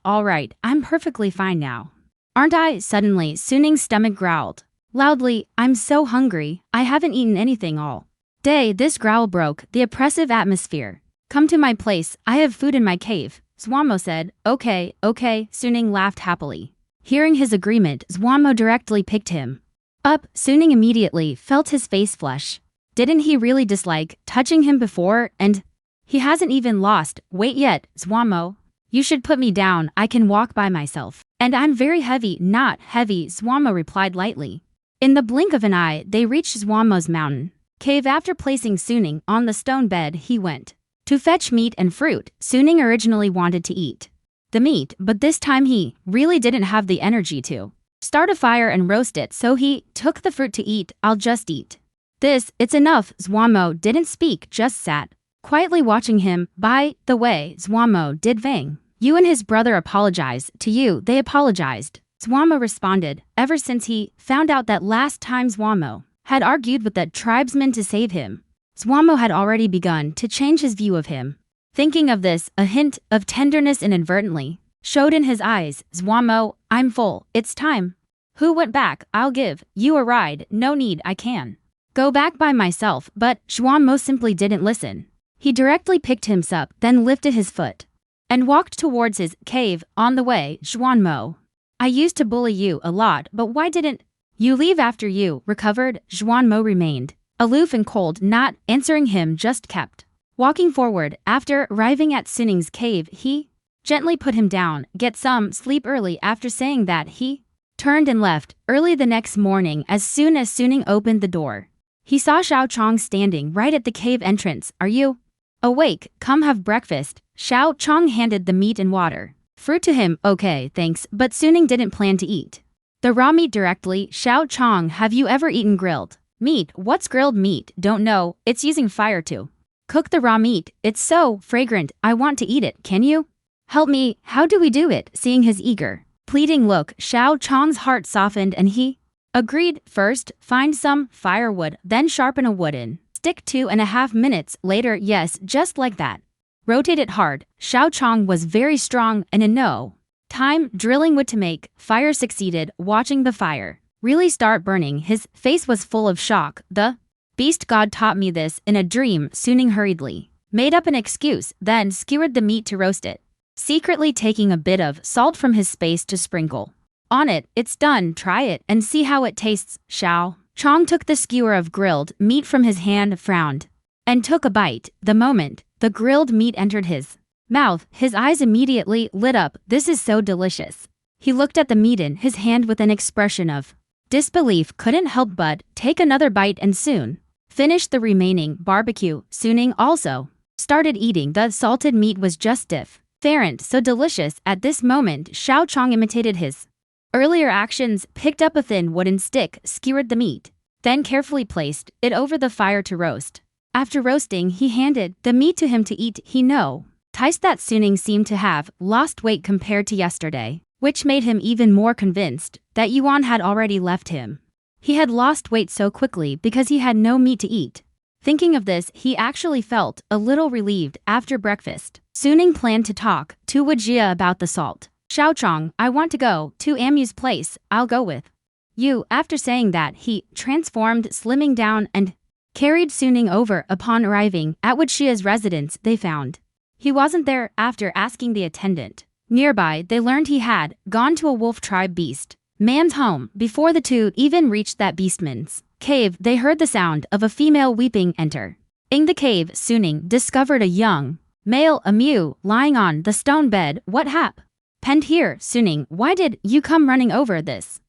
I'm perfectly fine now, aren't I? Suddenly, Suning's stomach growled loudly. I'm so hungry, I haven't eaten anything all day. This growl broke the oppressive atmosphere. Come to my place, I have food in my cave, Xuan Mo said. Okay, Suning laughed happily. Hearing his agreement, Xuan Mo directly picked him up. Suning immediately felt his face flush. Didn't he really dislike touching him before? And he hasn't even lost weight yet. Xuan Mo, you should put me down, I can walk by myself. And I'm very heavy. Not heavy, Xuan Mo replied lightly. In the blink of an eye, they reached Xuan Mo's mountain cave. After placing Suning on the stone bed, he went to fetch meat and fruit. Suning originally wanted to eat the meat, but this time he really didn't have the energy to start a fire and roast it, so he took the fruit to eat. I'll just eat this, it's enough. Xuan Mo didn't speak, just sat quietly watching him. By the way, Xuan Mo, did Vang you and his brother apologize to you? They apologized, Xuan Mo responded. Ever since he found out that last time Xuan Mo had argued with that tribesman to save him, Xuan Mo had already begun to change his view of him. Thinking of this, a hint of tenderness inadvertently showed in his eyes. Xuan Mo, I'm full, it's time. Who went back? I'll give you a ride. No need, I can go back by myself. But Xuan Mo simply didn't listen. He directly picked him up, then lifted his foot and walked towards his cave. On the way, Xuan Mo, I used to bully you a lot, but why didn't you leave after you recovered? Xuan Mo remained aloof and cold, not answering him, just kept walking forward. After arriving at Suning's cave, he gently put him down. Get some sleep early. After saying that, he turned and left. Early the next morning, as soon as Suning opened the door, he saw Xiao Chong standing right at the cave entrance. Are you awake? Come have breakfast. Xiao Chong handed the meat and water fruit to him. Okay, thanks, but Suning didn't plan to eat the raw meat directly. Xiao Chong, have you ever eaten grilled meat? What's grilled meat? Don't know, it's using fire to cook the raw meat. It's so fragrant, I want to eat it. Can you help me? How do we do it? Seeing his eager, pleading look, Xiao Chong's heart softened and he agreed. First, find some firewood, then sharpen a wooden stick. 2.5 minutes later, yes, just like that, rotate it hard. Xiao Chong was very strong and in no time drilling wood to make fire succeeded. Watching the fire really start burning, his face was full of shock. The beast god taught me this in a dream. Suning hurriedly made up an excuse, then skewered the meat to roast it, secretly taking a bit of salt from his space to sprinkle on it. It's done, try it and see how it tastes. Xiao Chong took the skewer of grilled meat from his hand, frowned, and took a bite. The moment the grilled meat entered his mouth, his eyes immediately lit up. This is so delicious. He looked at the meat in his hand with an expression of disbelief, couldn't help but take another bite and soon finished the remaining barbecue. Suning also started eating. The salted meat was just different, so delicious. At this moment, Xiao Chong imitated his earlier actions, picked up a thin wooden stick, skewered the meat, then carefully placed it over the fire to roast. After roasting, he handed the meat to him to eat. He noticed that Suning seemed to have lost weight compared to yesterday, which made him even more convinced that Yuan had already left him. He had lost weight so quickly because he had no meat to eat. Thinking of this, he actually felt a little relieved. After breakfast, Suning planned to talk to Wajia about the salt. Xiao Chong, I want to go to Amu's place. I'll go with you. After saying that, he transformed, slimming down, and carried Suning over. Upon arriving at Wajia's residence, they found he wasn't there. After asking the attendant nearby, they learned he had gone to a wolf tribe beast man's home. Before the two even reached that beastman's cave, they heard the sound of a female weeping enter. In the cave, Suning discovered a young male Amu lying on the stone bed. What happened here? Suning, why did you come running over? This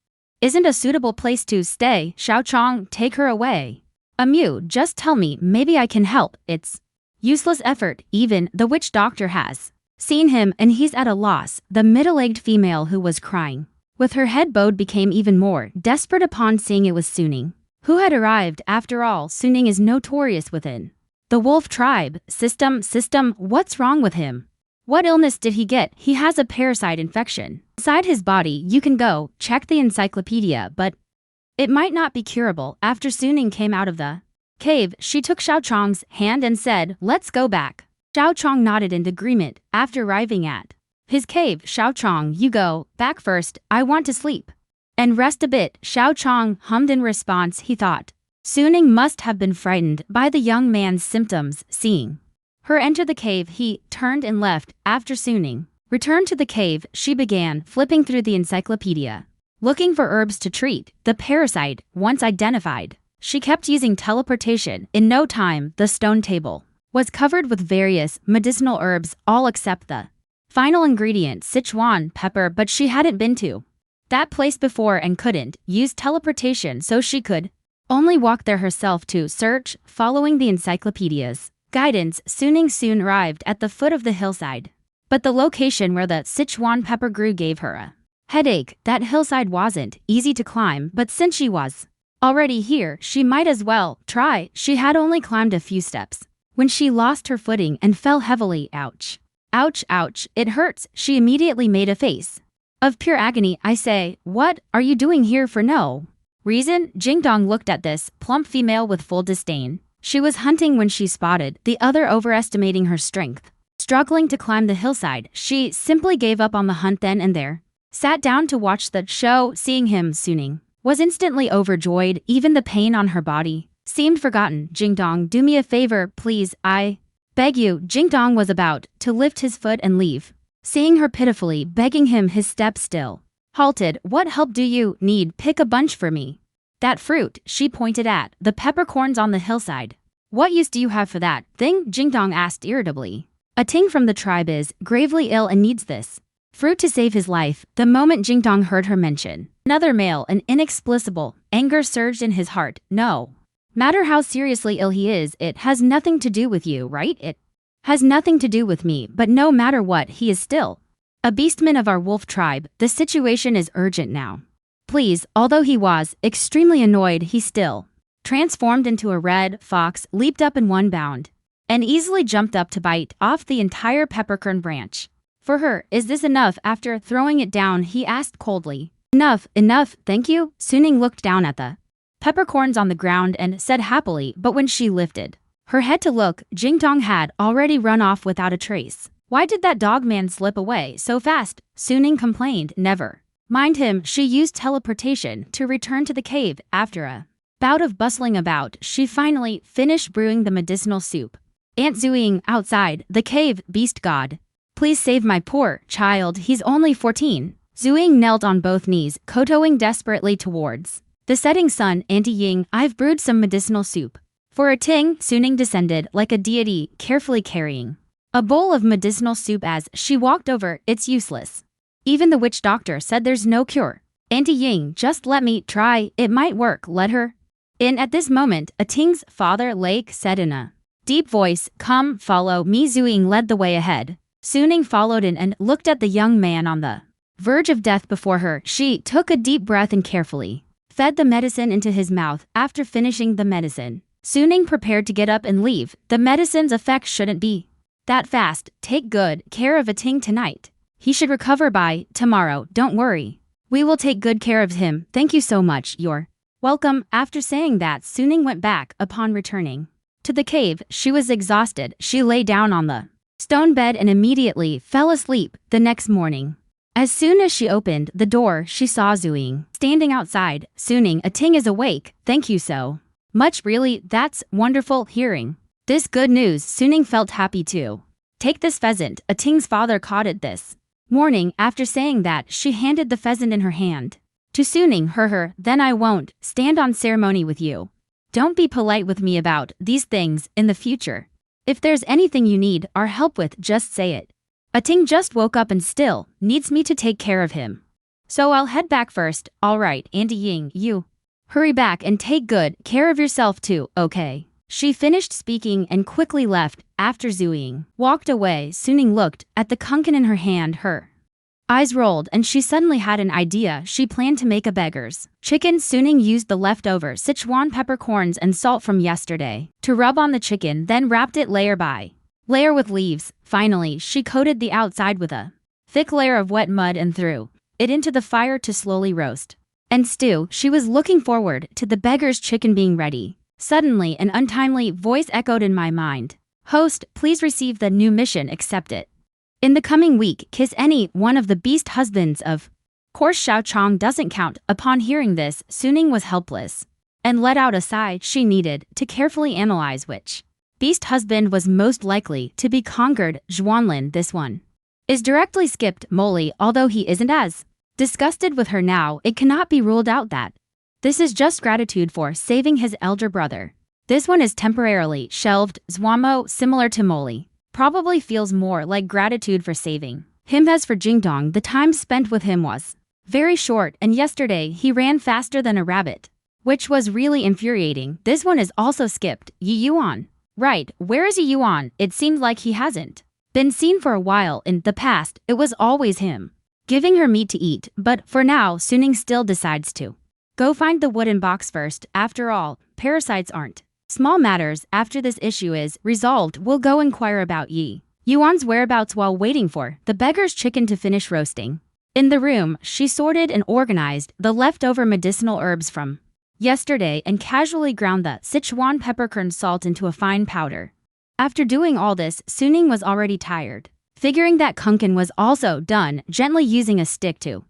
isn't a suitable place to stay. Xiao Chong, take her away. Amu, just tell me, maybe I can help. It's useless effort. Even the witch doctor has seen him and he's at a loss. The middle-aged female who was crying with her head bowed became even more desperate upon seeing it was Suning who had arrived. After all, Suning is notorious within the wolf tribe. System, what's wrong with him? What illness did he get? He has a parasite infection inside his body. You can go check the encyclopedia, but it might not be curable. After Suning came out of the cave, she took Xiao Chong's hand and said, let's go back. Xiao Chong nodded in agreement. After arriving at his cave, Xiao Chong, you go back first. I want to sleep and rest a bit. Xiao Chong hummed in response. He thought Suning must have been frightened by the young man's symptoms. Seeing her enter the cave, he turned and left. After Suning returned to the cave, she began flipping through the encyclopedia, looking for herbs to treat the parasite. Once identified, she kept using teleportation. In no time, the stone table was covered with various medicinal herbs, all except the final ingredient, Sichuan pepper, but she hadn't been to that place before and couldn't use teleportation, so she could only walk there herself to search. Following the encyclopedia's guidance, Suning soon arrived at the foot of the hillside, but the location where the Sichuan pepper grew gave her a headache. That hillside wasn't easy to climb, but since she was already here, she might as well try. She had only climbed a few steps when she lost her footing and fell heavily. Ouch. Ouch, ouch, it hurts. She immediately made a face of pure agony. I say, what are you doing here for no reason? Jingdong looked at this plump female with full disdain. She was hunting when she spotted the other overestimating her strength. Struggling to climb the hillside, she simply gave up on the hunt then and there. Sat down to watch the show. Seeing him, Suning was instantly overjoyed. Even the pain on her body seemed forgotten. Jingdong, do me a favor, please, I beg you. Jingdong was about to lift his foot and leave. Seeing her pitifully begging him, his step still halted. What help do you need? Pick a bunch for me. That fruit, she pointed at the peppercorns on the hillside. What use do you have for that thing? Jingdong asked irritably. A ting from the tribe is gravely ill and needs this fruit to save his life. The moment Jingdong heard her mention another male, an inexplicable anger surged in his heart. No matter how seriously ill he is, it has nothing to do with you, right? It has nothing to do with me, but no matter what, he is still a beastman of our wolf tribe. The situation is urgent now. Please. Although he was extremely annoyed, he still transformed into a red fox, leaped up in one bound, and easily jumped up to bite off the entire peppercorn branch. For her, is this enough? After throwing it down, he asked coldly. Enough, thank you. Suning looked down at the peppercorns on the ground and said happily, but when she lifted her head to look. Jingdong had already run off without a trace. Why did that dog man slip away so fast? Suning complained. Never mind him, she used teleportation to return to the cave. After a bout of bustling about, she finally finished brewing the medicinal soup. Aunt Zuying, outside the cave, beast god. Please save my poor child, he's only 14. Zuying knelt on both knees, kowtowing desperately towards the setting sun. Auntie Ying, I've brewed some medicinal soup for a ting. Suning descended like a deity, carefully carrying a bowl of medicinal soup as she walked over. It's useless. Even the witch doctor said there's no cure. Auntie Ying, just let me try, it might work, let her in. At this moment, a ting's father, Lake, said in a deep voice, come, follow me. Zuying led the way ahead. Suning followed in and looked at the young man on the verge of death before her. She took a deep breath and carefully fed the medicine into his mouth. After finishing the medicine, Suning prepared to get up and leave. The medicine's effect shouldn't be that fast. Take good care of a ting tonight. He should recover by tomorrow. Don't worry. We will take good care of him. Thank you so much. You're welcome. After saying that, Suning went back. Upon returning to the cave, she was exhausted. She lay down on the stone bed and immediately fell asleep. The next morning, as soon as she opened the door, she saw Zuying standing outside. Suning, a ting is awake. Thank you so much. Really, that's wonderful hearing this good news. Suning felt happy too. Take this pheasant. A ting's father caught it this morning. After saying that, she handed the pheasant in her hand to Suning. Then I won't stand on ceremony with you. Don't be polite with me about these things in the future. If there's anything you need our help with, just say it. A ting just woke up and still needs me to take care of him. So I'll head back first. All right, Auntie Ying, you hurry back and take good care of yourself too, okay? She finished speaking and quickly left. After Zuying walked away, Suning looked at the kunkan in her hand. Her eyes rolled and she suddenly had an idea. She planned to make a beggar's chicken. Suning used the leftover Sichuan peppercorns and salt from yesterday to rub on the chicken, then wrapped it layer by layer with leaves. Finally, she coated the outside with a thick layer of wet mud and threw it into the fire to slowly roast and stew. She was looking forward to the beggar's chicken being ready. Suddenly, an untimely voice echoed in my mind. Host, please receive the new mission. Accept it. In the coming week, kiss any one of the beast husbands. Of course, Xiao Chong doesn't count. Upon hearing this, Suning was helpless and let out a sigh. She needed to carefully analyze which beast husband was most likely to be conquered. Zhuanlin, this one is directly skipped. MoLi, although he isn't as disgusted with her now, it cannot be ruled out that this is just gratitude for saving his elder brother. This one is temporarily shelved. Xuan Mo, similar to MoLi, probably feels more like gratitude for saving him. As for Jingdong, the time spent with him was very short, and yesterday he ran faster than a rabbit, which was really infuriating. This one is also skipped. Yi Yuan. Right, where is Yi Yuan? It seemed like he hasn't been seen for a while. In the past, it was always him giving her meat to eat, but for now, Suning still decides to go find the wooden box first. After all, parasites aren't small matters. After this issue is resolved, we'll go inquire about Yi Yuan's whereabouts while waiting for the beggar's chicken to finish roasting. In the room, she sorted and organized the leftover medicinal herbs from yesterday and casually ground the Sichuan peppercorn salt into a fine powder. After doing all this, Suning was already tired. Figuring that kunkan was also done, gently using a stick to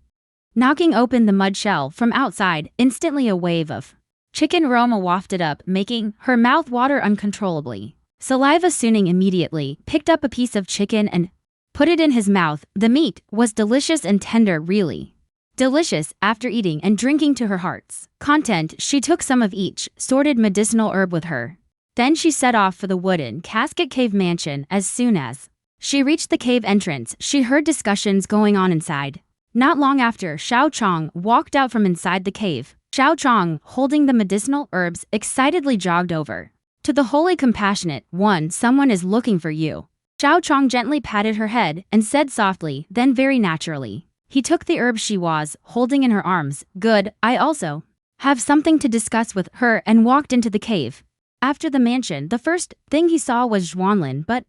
knocking open the mud shell from outside, instantly a wave of chicken aroma wafted up, making her mouth water uncontrollably. Saliva. Suning immediately picked up a piece of chicken and put it in his mouth. The meat was delicious and tender, really delicious. After eating and drinking to her heart's content, she took some of each sorted medicinal herb with her. Then she set off for the wooden casket cave mansion. As soon as she reached the cave entrance, she heard discussions going on inside. Not long after, Xiao Chong walked out from inside the cave. Xiao Chong, holding the medicinal herbs, excitedly jogged over to the holy compassionate one. Someone is looking for you. Xiao Chong gently patted her head and said softly, then very naturally, he took the herb she was holding in her arms. Good, I also have something to discuss with her, and walked into the cave. After the mansion, the first thing he saw was Zhuanlin, but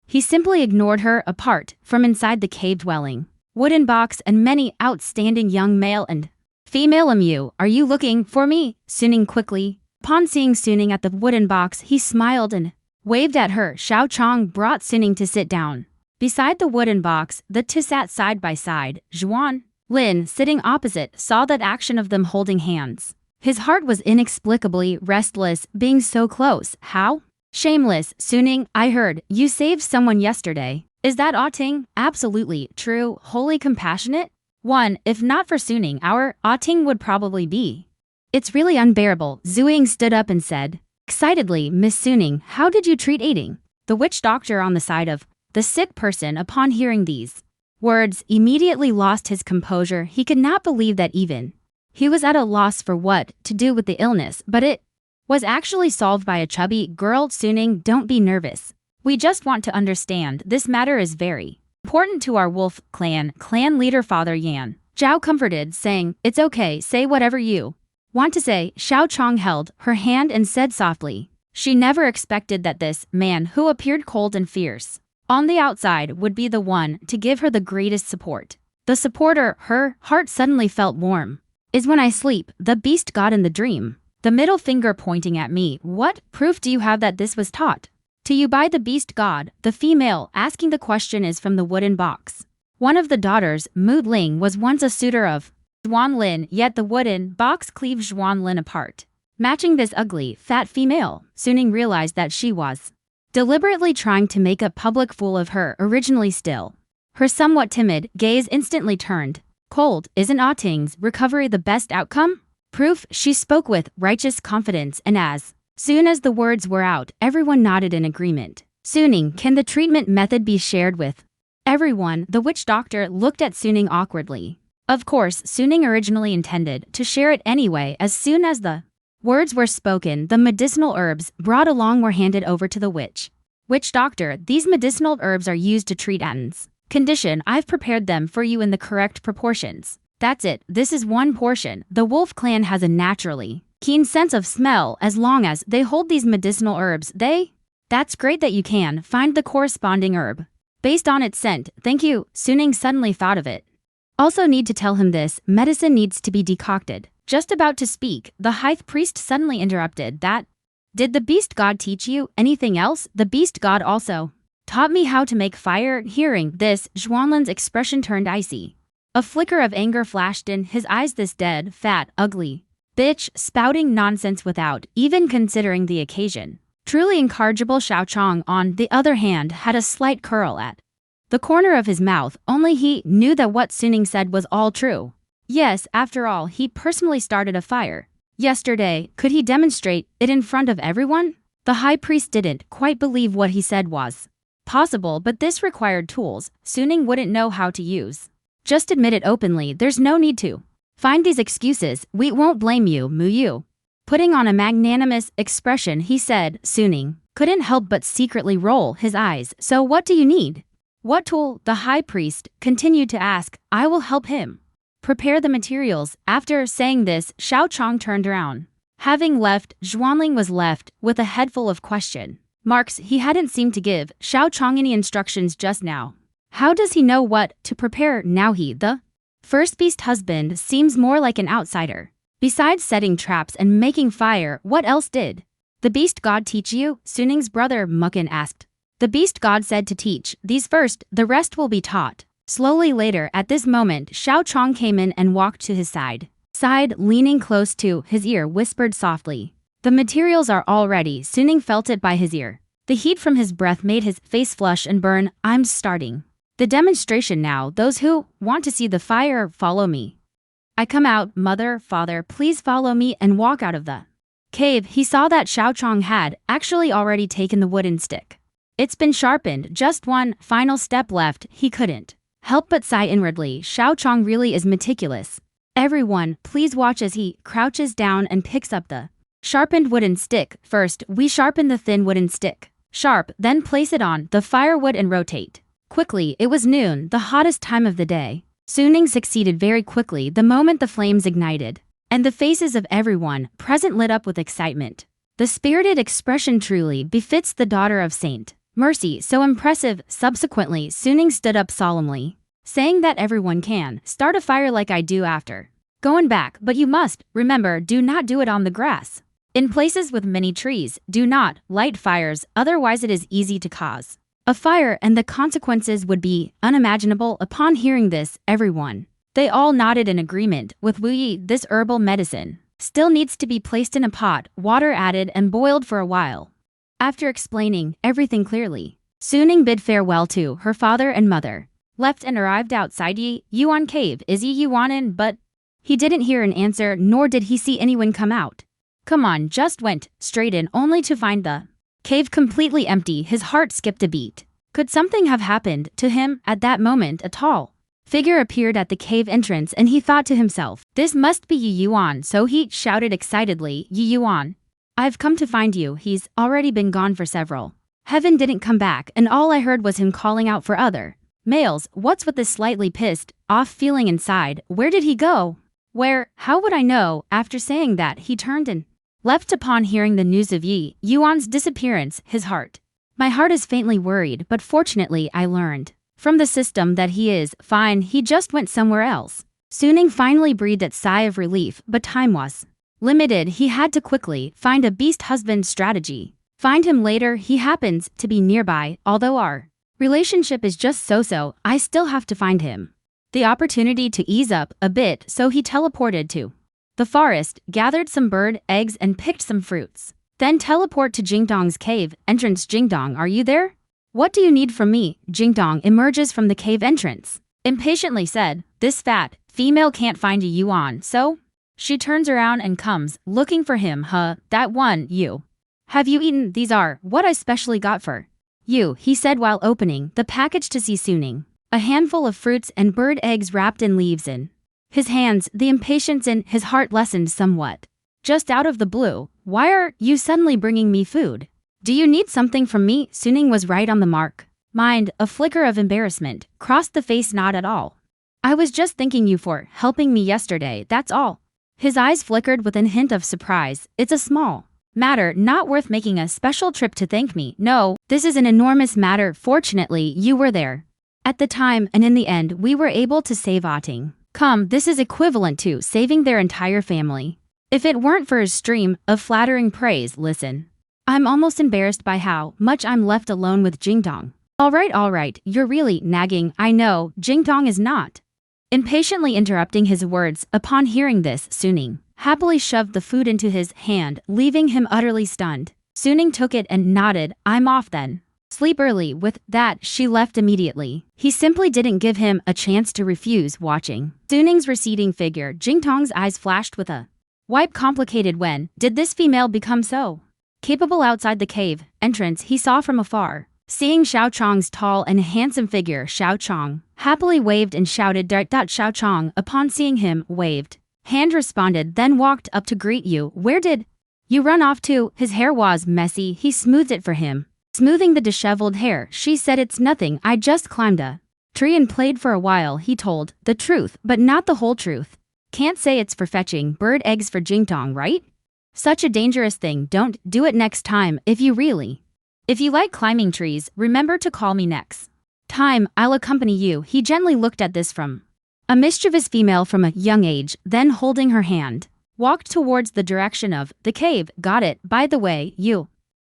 he simply ignored her. Apart from inside the cave dwelling, wooden box and many outstanding young male and female emu. Are you looking for me? Suning quickly. Upon seeing Suning at the wooden box, he smiled and waved at her. Xiao Chong brought Suning to sit down. Beside the wooden box, the two sat side by side. Xuan Lin, sitting opposite, saw that action of them holding hands. His heart was inexplicably restless, being so close. How? Shameless. Suning, I heard you saved someone yesterday. Is that Ting? Absolutely true. Wholly compassionate? One, if not for Suning, our Ting would probably be. It's really unbearable. Zuing stood up and said, excitedly, Miss Suning, how did you treat aiding? The witch doctor on the side of the sick person, upon hearing these words, immediately lost his composure. He could not believe that even he was at a loss for what to do with the illness, but it was actually solved by a chubby girl. Suning, don't be nervous. We just want to understand. This matter is very important to our wolf clan. Clan leader Father Yan Zhao comforted, saying, it's okay, say whatever you want to say. Xiao Chong held her hand and said softly, she never expected that this man, who appeared cold and fierce on the outside, would be the one to give her the greatest support. The supporter, her heart suddenly felt warm, is when I sleep, the beast god in the dream. The middle finger pointing at me. What proof do you have that this was taught to you by the beast god? The female asking the question is from the wooden box. One of the daughters, Mu Ling, was once a suitor of Xuan Lin, yet the wooden box cleaved Xuan Lin apart. Matching this ugly, fat female, Suning realized that she was deliberately trying to make a public fool of her. Originally still, her somewhat timid gaze instantly turned cold. Isn't Ting's recovery the best outcome? Proof, she spoke with righteous confidence, and as soon as the words were out, everyone nodded in agreement. Suning, can the treatment method be shared with everyone? The witch doctor looked at Suning awkwardly. Of course, Suning originally intended to share it anyway. As soon as the words were spoken, the medicinal herbs brought along were handed over to the witch doctor. These medicinal herbs are used to treat Aten's condition. I've prepared them for you in the correct proportions. That's it, this is one portion. The wolf clan has a naturally keen sense of smell. As long as they hold these medicinal herbs, that's great that you can find the corresponding herb based on its scent. Thank you. Suning suddenly thought of it. Also need to tell him this medicine needs to be decocted. Just about to speak, the high priest suddenly interrupted. That did the beast god teach you anything else? The beast god also taught me how to make fire. Hearing this, Xuanlin's expression turned icy. A flicker of anger flashed in his eyes. This dead, fat, ugly bitch, spouting nonsense without even considering the occasion. Truly incorrigible. Xiao Chong, on the other hand, had a slight curl at the corner of his mouth. Only he knew that what Suning said was all true. Yes, after all, he personally started a fire yesterday. Could he demonstrate it in front of everyone? The high priest didn't quite believe what he said was possible, but this required tools Suning wouldn't know how to use. Just admit it openly. There's no need to find these excuses. We won't blame you, Mu Yu. Putting on a magnanimous expression, he said. Suning couldn't help but secretly roll his eyes. So what do you need? What tool? The high priest continued to ask. I will help him prepare the materials. After saying this, Xiao Chong turned around. Having left, Xuanling was left with a head full of question marks. He hadn't seemed to give Xiao Chong any instructions just now. How does he know what to prepare now? He, the first beast husband, seems more like an outsider. Besides setting traps and making fire, what else did the beast god teach you? Suning's brother Mukin asked. The beast god said to teach these first, the rest will be taught slowly later. At this moment, Xiao Chong came in and walked to his side, leaning close to his ear, whispered softly. The materials are all ready. Suning felt it by his ear. The heat from his breath made his face flush and burn. I'm starting the demonstration now. Those who want to see the fire, follow me. I come out. Mother, father, please follow me, and walk out of the cave. He saw that Xiao Chong had actually already taken the wooden stick. It's been sharpened, just one final step left. He couldn't help but sigh inwardly. Xiao Chong really is meticulous. Everyone, please watch as he crouches down and picks up the sharpened wooden stick. First, we sharpen the thin wooden stick sharp, then place it on the firewood and rotate quickly. It was noon, the hottest time of the day. Suning succeeded very quickly the moment the flames ignited, and the faces of everyone present lit up with excitement. The spirited expression truly befits the daughter of Saint Mercy, so impressive. Subsequently, Suning stood up solemnly, saying that everyone can start a fire like I do after going back, but you must remember, do not do it on the grass. In places with many trees, do not light fires, otherwise it is easy to cause a fire and the consequences would be unimaginable. Upon hearing this, they all nodded in agreement with Wu Yi. This herbal medicine still needs to be placed in a pot, water added and boiled for a while. After explaining everything clearly, Suning bid farewell to her father and mother, left and arrived outside Yi Yuan cave. Is Yi Yuan in? But he didn't hear an answer, nor did he see anyone come out. Come on, just went straight in only to find the cave completely empty. His heart skipped a beat. Could something have happened to him at that moment? A tall figure appeared at the cave entrance and he thought to himself, this must be Yi Yuan, so he shouted excitedly, Yi Yuan, I've come to find you. He's already been gone for several. Heaven didn't come back and all I heard was him calling out for other males. What's with this slightly pissed off feeling inside? Where did he go? Where? How would I know? After saying that, he turned and left. Upon hearing the news of Yi Yuan's disappearance, his heart. My heart is faintly worried, but fortunately I learned from the system that he is fine. He just went somewhere else. Suning finally breathed a sigh of relief, but time was limited. He had to quickly find a beast husband strategy. Find him later. He happens to be nearby, although our relationship is just so-so, I still have to find him. The opportunity to ease up a bit, so he teleported to the forest, gathered some bird eggs and picked some fruits. Then teleport to Jingdong's cave entrance. Jingdong, are you there? What do you need from me? Jingdong emerges from the cave entrance, impatiently said, this fat female can't find Yi Yuan, so she turns around and comes, looking for him. That one, you. Have you eaten? These are what I specially got for you, he said while opening the package to see Suning. A handful of fruits and bird eggs wrapped in leaves in his hands. The impatience in his heart lessened somewhat. Just out of the blue, why are you suddenly bringing me food? Do you need something from me? Suning was right on the mark. Mind, a flicker of embarrassment crossed the face. Not at all. I was just thanking you for helping me yesterday, that's all. His eyes flickered with a hint of surprise. It's a small matter, not worth making a special trip to thank me. No, this is an enormous matter. Fortunately, you were there at the time, and in the end, we were able to save Ating. Come, this is equivalent to saving their entire family. If it weren't for his stream of flattering praise, listen. I'm almost embarrassed by how much I'm left alone with Jingdong. All right, you're really nagging. I know, Jingdong is not. Impatiently interrupting his words, upon hearing this, Suning happily shoved the food into his hand, leaving him utterly stunned. Suning took it and nodded. I'm off then. Sleep early. With that, she left immediately. He simply didn't give him a chance to refuse. Watching Suning's receding figure, Jingdong's eyes flashed with a wipe. Complicated. When did this female become so capable? Outside the cave entrance, he saw from afar. Seeing Xiao Chong's tall and handsome figure, Xiao Chong happily waved and shouted. Xiao Chong, upon seeing him, waved hand, responded, then walked up to greet you. Where did you run off to? His hair was messy. He smoothed it for him. Smoothing the disheveled hair, she said, it's nothing. I just climbed a tree and played for a while. He told the truth, but not the whole truth. Can't say it's for fetching bird eggs for Jingdong, right? Such a dangerous thing. Don't do it next time. If you like climbing trees, remember to call me next time. I'll accompany you. He gently looked at this from a mischievous female from a young age, then holding her hand, walked towards the direction of the cave. Got it. By the way,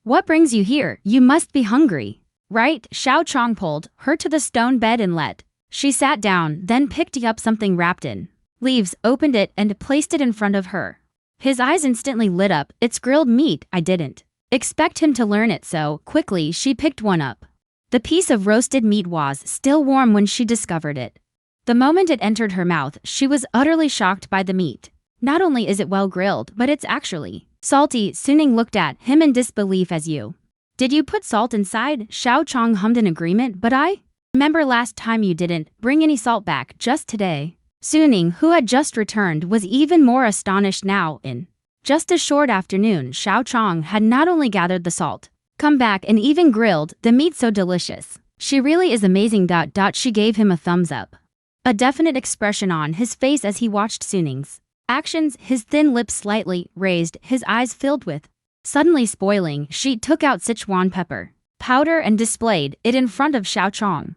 what brings you here? You must be hungry, right? Xiao Chong pulled her to the stone bed and she sat down, then picked up something wrapped in leaves, opened it and placed it in front of her. His eyes instantly lit up. It's grilled meat. I didn't expect him to learn it so quickly. She picked one up. The piece of roasted meat was still warm when she discovered it. The moment it entered her mouth, she was utterly shocked by the meat. Not only is it well grilled, but it's actually salty. Suning looked at him in disbelief. Did you put salt inside? Xiao Chong hummed in agreement. But I remember last time you didn't bring any salt back, just today. Suning, who had just returned, was even more astonished now. In just a short afternoon, Xiao Chong had not only gathered the salt, come back, and even grilled the meat so delicious. She really is amazing. She gave him a thumbs up. A definite expression on his face as he watched Suning's actions, his thin lips slightly raised, his eyes filled with suddenly spoiling. She took out Sichuan pepper powder and displayed it in front of Xiao Chong.